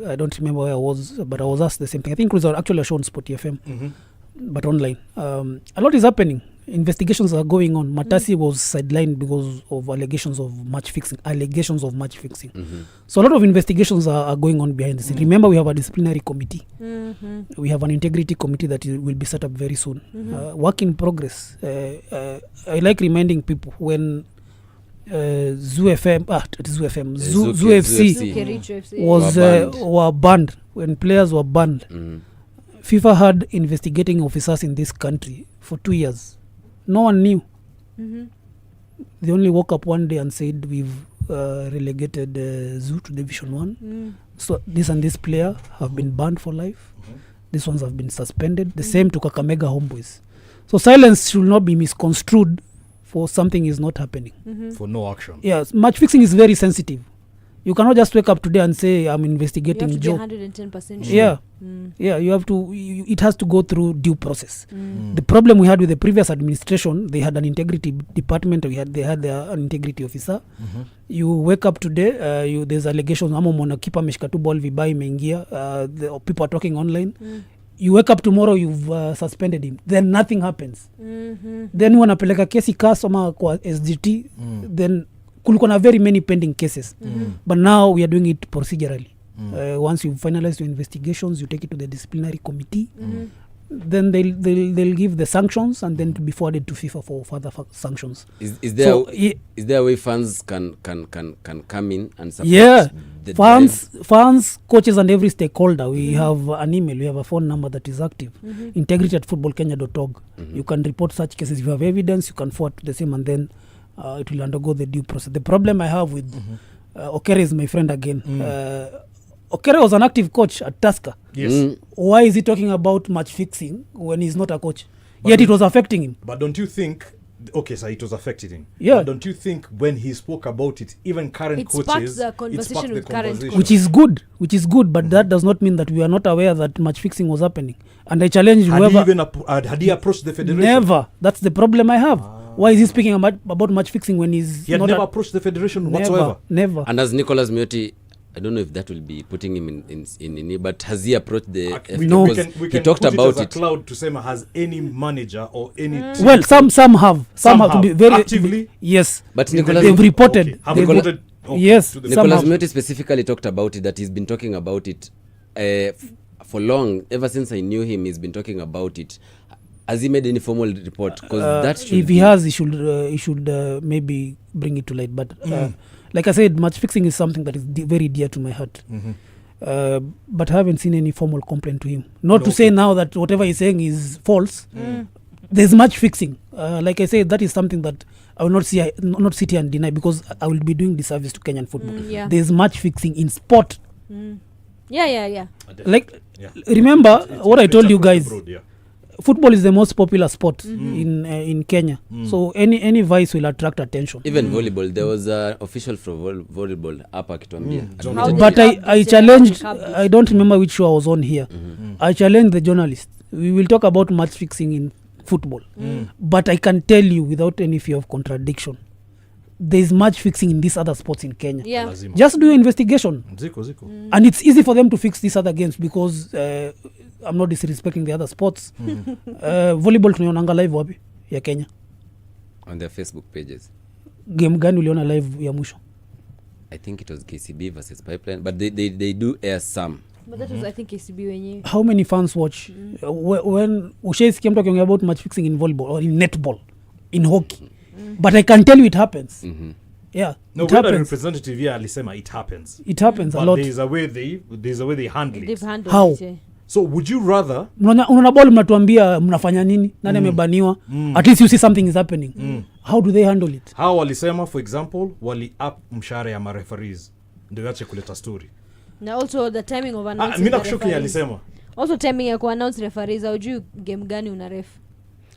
I don't remember where I was, but I was asked the same thing. I think it was actually shown SportyFM, but online. A lot is happening. Investigations are going on. Matasi was sidelined because of allegations of match fixing. So a lot of investigations are going on behind the scenes. Remember, we have a disciplinary committee. We have an integrity committee that will be set up very soon. Work in progress. I like reminding people when Zoo FC was were banned, when players were banned. FIFA had investigating officers in this country for 2 years. No one knew. They only woke up one day and said, we've relegated Zoo to Division 1. So this and this player have been banned for life. These ones have been suspended. The same to Kakamega Homeboys. So silence should not be misconstrued for something is not happening. For no action. Yes, match fixing is very sensitive. You cannot just wake up today and say I'm investigating Joe. Joe. 110% sure. Yeah. Yeah, you have to it has to go through due process. The problem we had with the previous administration, they had an integrity department, they had an integrity officer. You wake up today, there's allegations ama mwana keeper ameshika tu ball vibaya imeingia, the people are talking online. You wake up tomorrow, you've suspended him, then nothing happens. Then wanapeleka kesi kasoma kwa SGT, then kulikuwa na very many pending cases. But now we are doing it procedurally. Once you finalize your investigations, you take it to the disciplinary committee. Then they'll give the sanctions and then to be forwarded to FIFA for further sanctions. Is there a way fans can come in and support? Yeah, fans, coaches and every stakeholder. We have an email, we have a phone number that is active. integrity@footballkenya.org. You can report such cases. If you have evidence, you can forward to the same and then it will undergo the due process. The problem I have with Okere is my friend again. Okere was an active coach at Tusker. Yes. Why is he talking about match fixing when he's not a coach? Yet it was affecting him. But don't you think, okay, so it was affecting him. Yeah. But don't you think when he spoke about it, even current coaches, the conversation with current coaches. Which is good, but that does not mean that we are not aware that match fixing was happening. And I challenge whoever... Had he approached the federation? Never. That's the problem I have. Why is he speaking about match fixing when he had never approached the federation whatsoever? Never. And as Nicholas Mioti, I don't know if that will be putting him in but has he approached the we can he talked put about it as a cloud to say has any manager or any team well some have to be very actively, yes, but Nicholas, they've reported yes, Nicholas Mioti specifically talked about it, that he's been talking about it for long. Ever since I knew him, he's been talking about it. Has he made any formal report? Because that should if he has, he should maybe bring it to light. But like I said, match fixing is something that is very dear to my heart. But I haven't seen any formal complaint to him. Not to say now that whatever he's saying is false. There's match fixing. Like I said, that is something that I will not sit here and deny, because I will be doing disservice to Kenyan football. There's match fixing in sport. Yeah. Like, remember what I told you guys. Football is the most popular sport in Kenya. So any vice will attract attention. Even volleyball, there was an official for volleyball hapa akituambia. But I challenged, I don't remember which show I was on here. I challenged the journalist. We will talk about match fixing in football. But I can tell you without any fear of contradiction, there is match fixing in these other sports in Kenya. Yeah. Just do your investigation. Ziko. And it's easy for them to fix these other games because I'm not disrespecting the other sports. Volleyball tunaonanga live wapi ya Kenya? On their Facebook pages. Game gani uliona live ya mwisho? I think it was KCB versus Pipeline, but they do air some. But that was, I think, KCB wenyewe. How many fans watch when ushaisikia mtu akiongea about match fixing in volleyball or in netball, in hockey? But I can tell you it happens. Yeah. No, it when happens. a representative here alisema it happens. It happens but a lot. There's a way they handle They've it. handled How? it. So would you rather Unaona ball mnatuambia mnafanya nini? Nani amebaniwa? At least you see something is happening. How do they handle it? How walisema, for example, wali up mshahara ya mareferees ndio yache kuleta story. Na also the timing of announcing. Mimi nakushukia alisema. Also timing ya ku-announce referees au juu game gani una ref.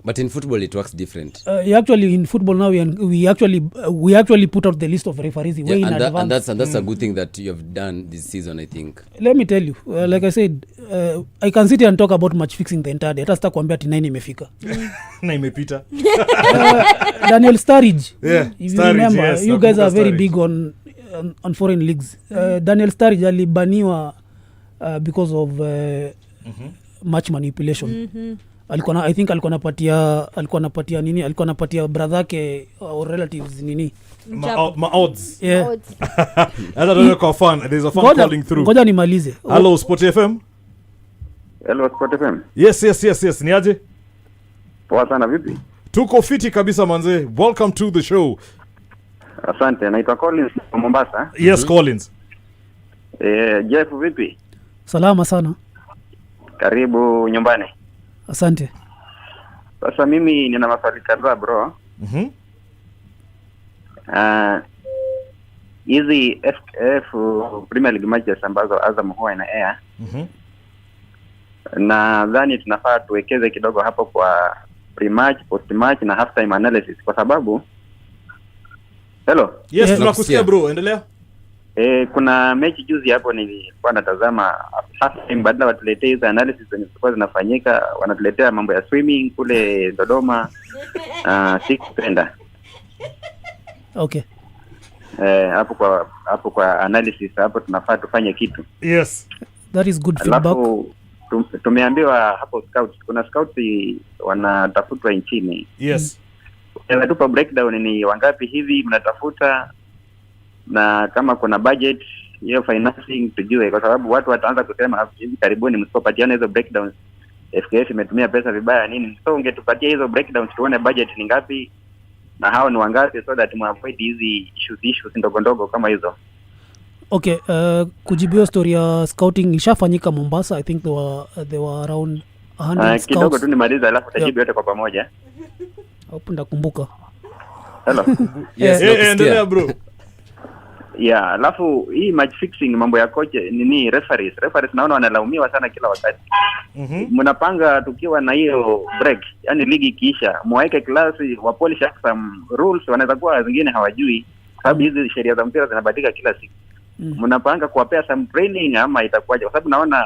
But in football it works different. Actually in football now we actually put out the list of referees way in advance. And that's a good thing that you have done this season, I think. Let me tell you, like I said, I can sit here and talk about match fixing the entire day. Hata sita kuambia ati 9 imefika. Na imepita. Daniel Sturridge. Yeah. If you remember, you guys are very big on foreign leagues. Daniel Sturridge alibaniwa because of match manipulation. I think alikuwa napatia brother yake or relatives nini ma odds. Yeah. I don't know how fun. There's a fun calling through. Ngoja nimalize. Hello SportyFM. Hello SportyFM. Yes. Niaje? Poa sana vipi? Tuko fiti kabisa manze. Welcome to the show. Asante, naitwa Collins from Mombasa. Yes, Collins. Jeff vipi? Salama sana. Karibu nyumbani. Asante. Sasa mimi nina maswali kadhaa bro. Hizi FKF Premier League matches ambazo Azam huwa ina air. Nadhani tunafaa tuwekeze kidogo hapo kwa pre-match, post-match na half-time analysis kwa sababu. Hello? Yes, tunakusikia bro, endelea. Kuna mechi juzi hapo nilikuwa natazama, sasa badala watuletee hizo analysis zenye zilikuwa zinafanyika, wanatuletea mambo ya swimming kule Dodoma. Sikupenda. Okay. Hapo kwa analysis hapo tunafaa tufanye kitu. Yes. That is good feedback. Alafu tumeambiwa hapo scouts, kuna scouts wanatafutwa nchini. Yes. Tupa breakdown ni wangapi hivi mnatafuta, na kama kuna budget hiyo financing tujue, kwa sababu watu wataanza kusema hivi karibuni msipopatiana hizo breakdowns FKF imetumia pesa vibaya nini. So ungetupatia hizo breakdowns tuone budget ni ngapi na hao ni wangapi, so that we avoid hizi issues ndogo kama hizo. Okay, kujibia story ya scouting ishafanyika Mombasa. I think there were around 100 scouts. Kidogo tu nimaliza alafu tajibu yote kwa pamoja. Hapo ndakumbuka. Hello. Yes, endelea bro. Yeah, alafu hii match fixing, mambo ya coach nini, referees naona wanalaumiwa sana kila wakati. Mnapanga tukiwa na hiyo break, yani ligi ikiisha muweke klasi wa polish some rules, wanaweza kuwa zingine hawajui sababu hizi sheria za mpira zinabadilika kila siku. Mnapanga kuwapea some training ama itakuwaje? Kwa sababu naona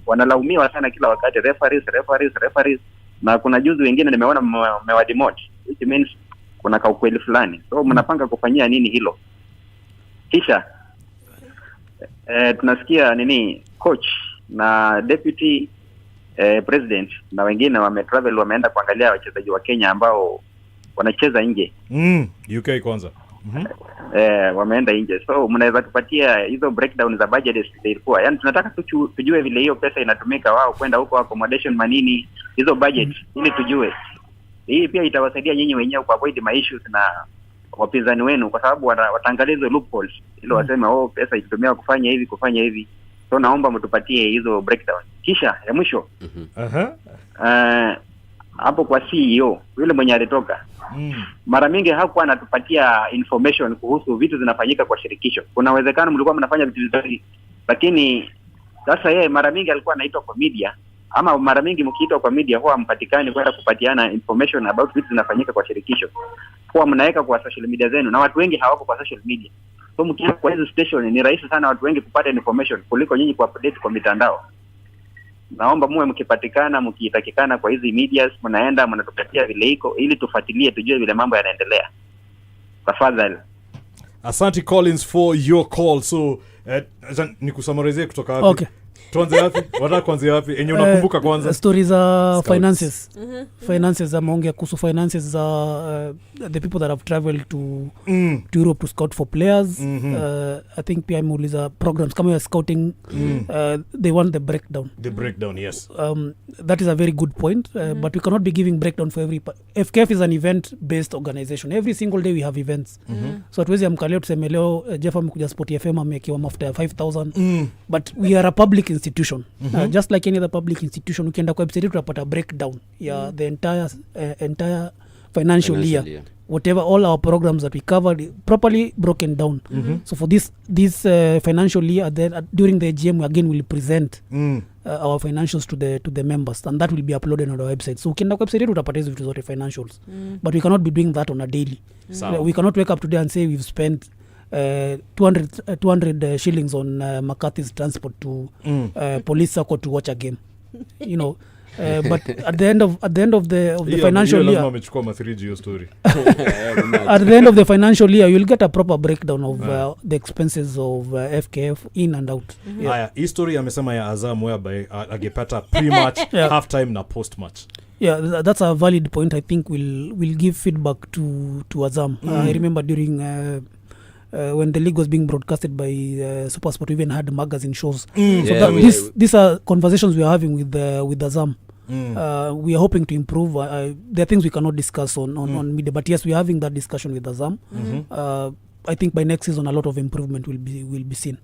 wanalaumiwa sana kila wakati referees, na kuna juzi wengine nimeona mmewademote, which means kuna kaukweli fulani. So mnapanga kufanyia nini hilo? Kisha tunasikia nini coach na deputy president na wengine wametravel, wameenda kuangalia wachezaji wa Kenya ambao wanacheza nje. UK kwanza. Wameenda nje. So mnaweza kupatia hizo breakdown za budget ilikuwa. Yaani tunataka tujue vile hiyo pesa inatumika, wao kwenda huko accommodation manini, hizo budget ili tujue. Hii pia itawasaidia nyinyi wenyewe ku avoid my issues na wapinzani wenu, kwa sababu wataangalia hizo loopholes ili waseme pesa ilitumia kufanya hivi. So naomba mtupatie hizo breakdown. Kisha ya mwisho hapo kwa CEO yule mwenye alitoka, mara mingi hakuwa anatupatia information kuhusu vitu zinafanyika kwa shirikisho. Kuna uwezekano mlikuwa mnafanya vitu vizuri, lakini sasa yeye mara mingi alikuwa anaitwa kwa media, ama mara mingi mkiitwa kwa media huwa mpatikani kwenda kupatiana information about vitu zinafanyika kwa shirikisho. Huwa mnaweka kwa social media zenu, na watu wengi hawako kwa social media. So mkiweka kwa hizo station ni rahisi sana watu wengi kupata information kuliko nyinyi ku update kwa mitandao. Naomba muwe mkipatikana, mkitakikana kwa hizi medias, mnaenda mnatupatia vile iko ili tufuatilie tujue vile mambo yanaendelea. Tafadhali. Asante Collins for your call. So nikusummarize kutoka wapi? Okay. Tuanze wapi? Wataka kuanzia wapi? Enye unakumbuka kwanza? Stories za finances. Finances, ameongea kuhusu finances za the people that have traveled to Europe to scout for players. I think pia ameuliza programs kama ya scouting. They want the breakdown. The breakdown, yes. That is a very good point, but we cannot be giving breakdown for every FKF is an event based organization. Every single day we have events. So hatuwezi amkaleo tuseme leo Jeff amekuja SportyFM amekiwa mafuta ya 5,000. But we are a public institution. Just like any other public institution, ukienda kwa website utapata breakdown ya the entire financial year. Whatever, all our programs that we covered properly broken down. So for this financial year, during the AGM again we'll present our financials to the members, and that will be uploaded on our website. So ukienda kwa website utapata hizo vitu zote financials. But we cannot be doing that on a daily. We cannot wake up today and say we've spent 200 shillings on McCarthy's transport to police circle to watch a game. You know, but at the end of the financial year, at the end of the financial year, you'll get a proper breakdown of the expenses of FKF in and out. Haya, history amesema ya Azam whereby agepata pre-match, half-time na post-match. Yeah, that's a valid point. I think we'll give feedback to Azam. I remember during when the league was being broadcasted by SuperSport, we even had magazine shows. These are conversations we are having with Azam. We are hoping to improve. There are things we cannot discuss on media, but yes, we are having that discussion with Azam. I think by next season a lot of improvement will be seen.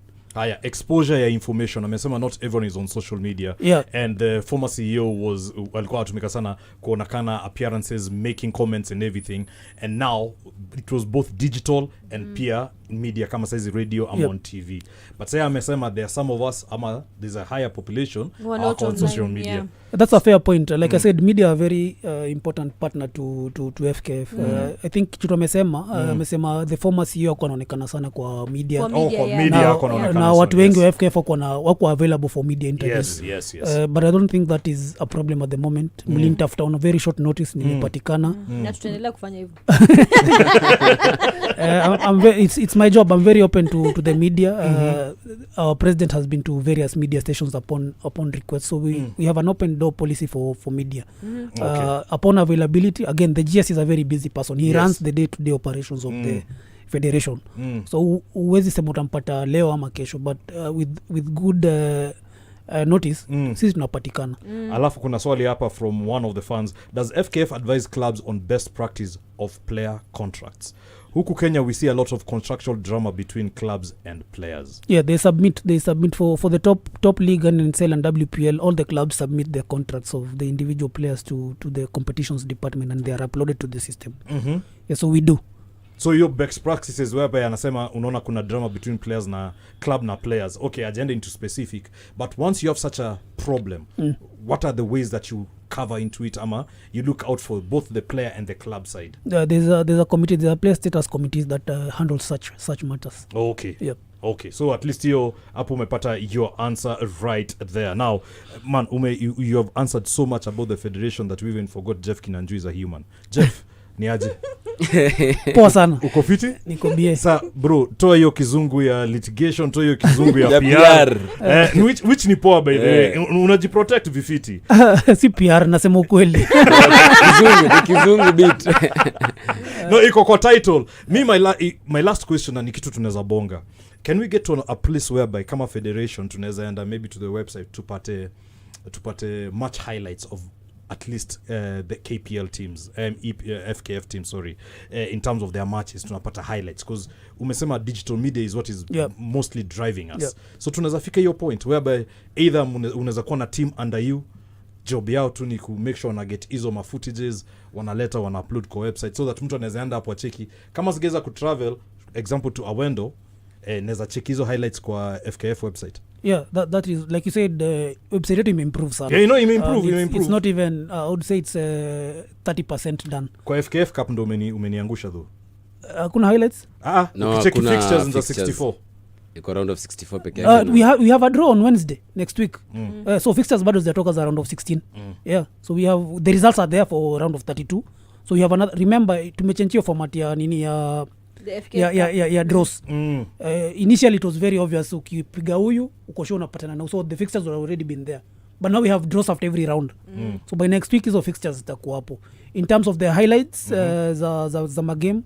Exposure ya information. Amesema not everyone is on social media. And the former CEO alikuwa atumika sana kuonekana appearances, making comments and everything. And now it was both digital and pia media kama saizi radio ama on TV, but say amesema there are some of us ama there's a higher population on social media. Yeah. That's a fair point. Like I said, media are a very important partner to FKF. I think kitu amesema amesema the former CEO ako anaonekana sana kwa media. Na watu wengi wa FKF wako available for media interviews. Yes. But I don't think that is a problem at the moment. Mlinitafuta on a very short notice nilipatikana. Na tutaendelea kufanya hivyo. It's my job. I'm very open to the media. Our president has been to various media stations upon request. So we have an open door policy for media. Upon availability, again, the GS is a very busy person. He runs the day-to-day operations of the federation. So huwezi sema utampata leo ama kesho, but with good notice sisi tunapatikana. Alafu kuna swali hapa from one of the fans. Does FKF advise clubs on best practice of player contracts? Huku Kenya we see a lot of contractual drama between clubs and players. Yeah, they submit for the top league and NSL and WPL. All the clubs submit their contracts of the individual players to the competitions department, and they are uploaded to the system. Yeah, so we do. So your best practices whereby anasema unaona kuna drama between players na club na players. Okay, agenda into specific, but once you have such a problem, what are the ways that you cover into it, ama you look out for both the player and the club side? There's a committee, there are player status committees that handle such matters. Okay. Yep. Okay, so at least you hapo umepata your answer right there. Now, man, you have answered so much about the federation that we even forgot Jeff Kinanjui is a human. Jeff, ni aje? Poa sana. Uko fiti? Niko bie. Sa bro, toa hiyo kizungu ya litigation, toa hiyo kizungu ya PR. Which ni poa by the way. Unajiprotect vifiti. Si PR, nasema ukweli. Kizungu bit. No, iko kwa title. My last question na ni kitu tunaweza bonga. Can we get to a place whereby kama federation tunaweza enda maybe to the website tupate match highlights of at least the KPL teams, FKF teams, sorry, in terms of their matches, tunapata highlights, because umesema digital media is what is mostly driving us. So tunaweza fika hiyo point whereby either unaweza kuwa na team under you, job yao tu ni ku make sure wana get hizo footages, wanaleta, wana upload kwa website, so that mtu anaweza enda hapo acheki. Kama sigeza ku travel, example to Awendo, naweza check hizo highlights kwa FKF website. Yeah, that is like you said, website yetu improve sana. Yeah, you know, improve. It's not even I would say it's 30% done. Kwa FKF Cup ndo umeniangusha though. Kuna highlights? No, check fixtures in the 64. Iko round of 64 peke yake. We have a draw on Wednesday next week. So fixtures bado zitatoka za round of 16. Yeah, so we have the results are there for round of 32. So we have another, remember tumechange format ya nini ya The FKF ya draws. Initially it was very obvious, ukipiga huyu uko sure unapatana na, so the fixtures were already been there, but now we have draws after every round. So by next week hizo fixtures zitakuwa hapo. In terms of the highlights za magame,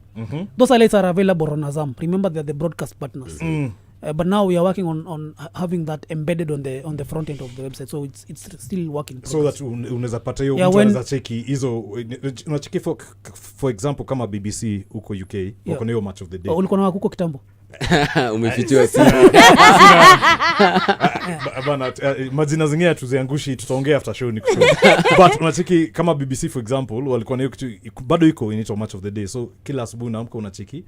those highlights are available on Azam. Remember they are the broadcast partners. But now we are working on having that embedded on the front end of the website, so it's still working. So that unaweza pata hiyo, mtu anaweza cheki hizo, unacheki for example kama BBC huko UK wako na hiyo match of the day. Ulikuwa na huko kitambo? Umefichua siri. Bana, majina zingine tuziangushi, tutaongea after show nikushow. But unacheki kama BBC for example walikuwa na hiyo kitu bado iko inaitwa match of the day, so kila asubuhi naamka unacheki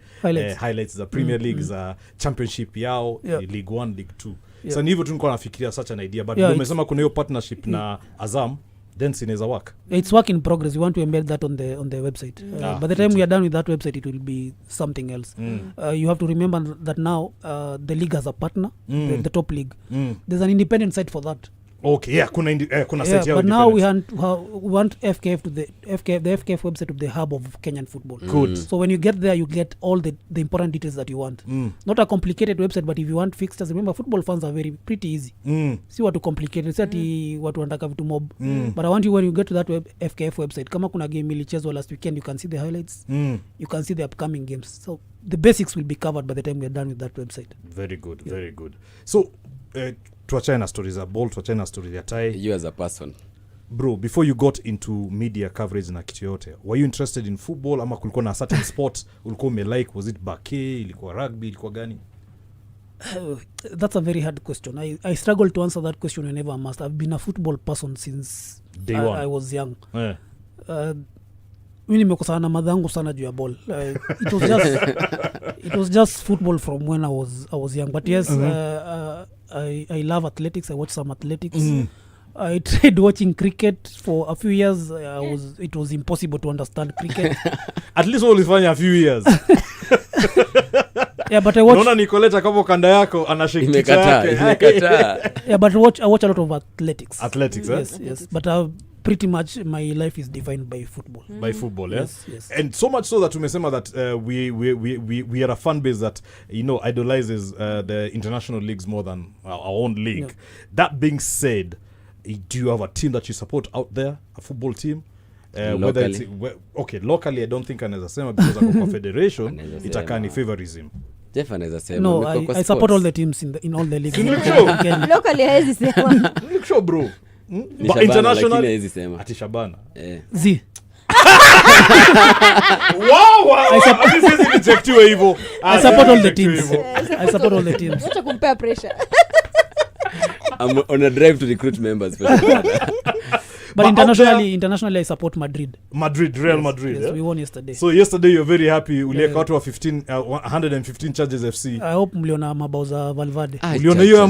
highlights za Premier League, za Championship yao, League 1, League 2. So ni hivyo tu nilikuwa nafikiria such an idea, but umesema kuna hiyo partnership na Azam, then sinaweza work. It's work in progress. We want to embed that on the website. By the time we are done with that website, it will be something else. You have to remember that now the league has a partner, the top league. There's an independent site for that. Okay, yeah, kuna site yao. But now we want FKF to the FKF website to be the hub of Kenyan football. Good. So when you get there, you get all the important details that you want. Not a complicated website, but if you want fixtures, remember football fans are pretty easy. Si watu complicated, si ati watu wanataka vitu mob. But I want you, when you get to that FKF website, kama kuna game ilichezwa last weekend, you can see the highlights. You can see the upcoming games. So the basics will be covered by the time we are done with that website. Very good, very good. So tuachane na stories za ball, tuachane na stories ya tie. You as a person, bro, before you got into media coverage na kitu yote, were you interested in football ama kulikuwa na certain sports ulikuwa umelike? Was it bake, ilikuwa rugby, ilikuwa gani? That's a very hard question. I struggle to answer that question whenever I'm asked. I've been a football person since day one. I was young. mimi nimekosana na madhangu sana juu ya ball. It was just football from when I was young, but yes, I love athletics. I watch some athletics. I tried watching cricket for a few years. It was impossible to understand cricket. At least ulifanya a few years. Yeah, but I watch. Naona Nicoleta kama kanda yako anashake kichwa yake. Imekataa. Yeah, but I watch a lot of athletics. Athletics, Yes. But pretty much my life is defined by football. By football, Yes. And so much so that tumesema that we are a fan base that idolizes the international leagues more than our own league. Yeah. That being said, do you have a team that you support out there, a football team? Locally. Locally I don't think anaweza sema because of federation itakaa ni favorism. Jeff anaweza sema. No, I support all the teams in all the leagues. Locally haezi sema. Look sure bro. But internationally ati Shabana. Z. Wow. This is rejectiwe hivyo. I support all the teams. I support all the teams. Acha kumpea pressure. I'm on a drive to recruit members. But internationally I support Madrid. Real Madrid. Yes, we won yesterday. So yesterday you're very happy. Ulieka watu wa 115 charges FC. I hope mliona mabao za Valverde. Uliona hiyo ya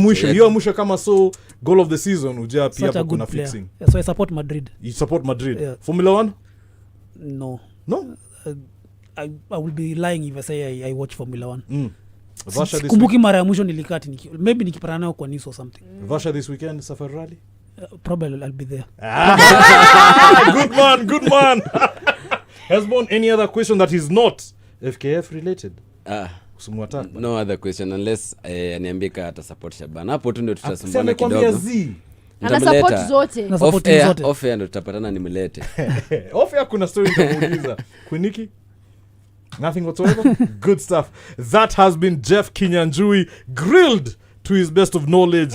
mwisho kama so goal of the season uja pia hapo kuna fixing. Yeah, so I support Madrid. You support Madrid. Yeah. Formula 1? No. I will be lying if I say I watch Formula 1. Vasha this kumbuki mara ya mwisho nilikati maybe nikipatana nayo kwa Nice or something. Vasha this weekend Safari Rally? Probably I'll be there. Good man. Hesbon, any other question that is not FKF related? No other question unless aniambika ata support Shabana. Hapo tu ndio tutasumbana kidogo. Ana support zote. Off air ndo tutapatana nimlete. Off air kuna story nitamuuliza. Kwiniki? Nothing whatsoever? Good stuff. That has been Jeff Kinyanjui grilled to his best of knowledge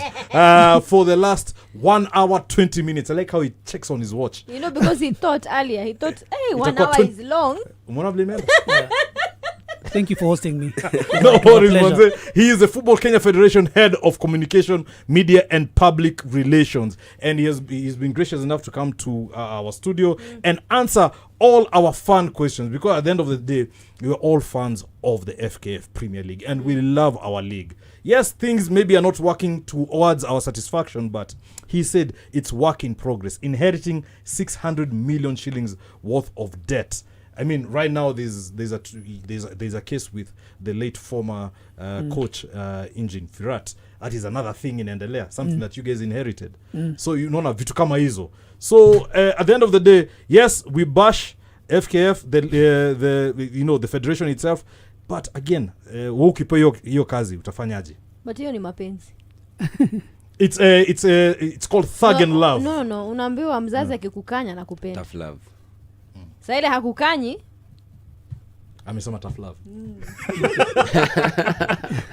for the last 1 hour 20 minutes. I like how he checks on his watch. Because he thought earlier, hey, 1 hour is long. Thank you for hosting me. No worries, Manze. He is the Football Kenya Federation Head of Communication, Media and Public Relations. And he's been gracious enough to come to our studio and answer all our fun questions. Because at the end of the day, we are all fans of the FKF Premier League. And we love our league. Yes, things maybe are not working towards our satisfaction, but he said it's work in progress. Inheriting 600 million shillings worth of debt. I mean, right now there's a case with the late former coach Injin Firat. That is another thing in Endelea, something that you guys inherited. So you know vitu kama hizo. So at the end of the day, yes, we bash FKF, the federation itself, but again, ukipa hiyo kazi utafanyaje? But hiyo ni mapenzi. It's called thug and love. No, unaambiwa mzazi akikukanya na kupenda. Tough love. Sasa ile hakukanyi amesema tough love.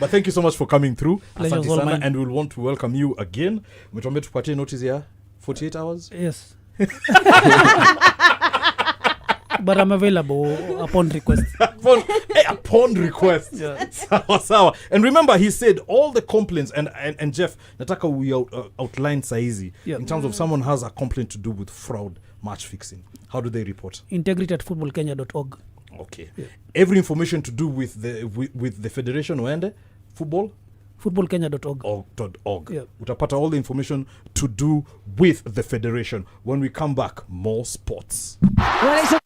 But thank you so much for coming through. Asante sana, and we'll want to welcome you again. Umetuambia tupatie notice ya 48 hours? Yes. But I'm available upon request. Upon request. Yeah. Sawa. And remember, he said all the complaints, and Jeff, nataka we outline saizi in terms of someone has a complaint to do with fraud, match fixing. How do they report? integrity@footballkenya.org. Okay. Yeah. Every information to do with the federation uende football? footballkenya.org. Yeah. Utapata all the information to do with the federation. When we come back, more sports. Well, it's a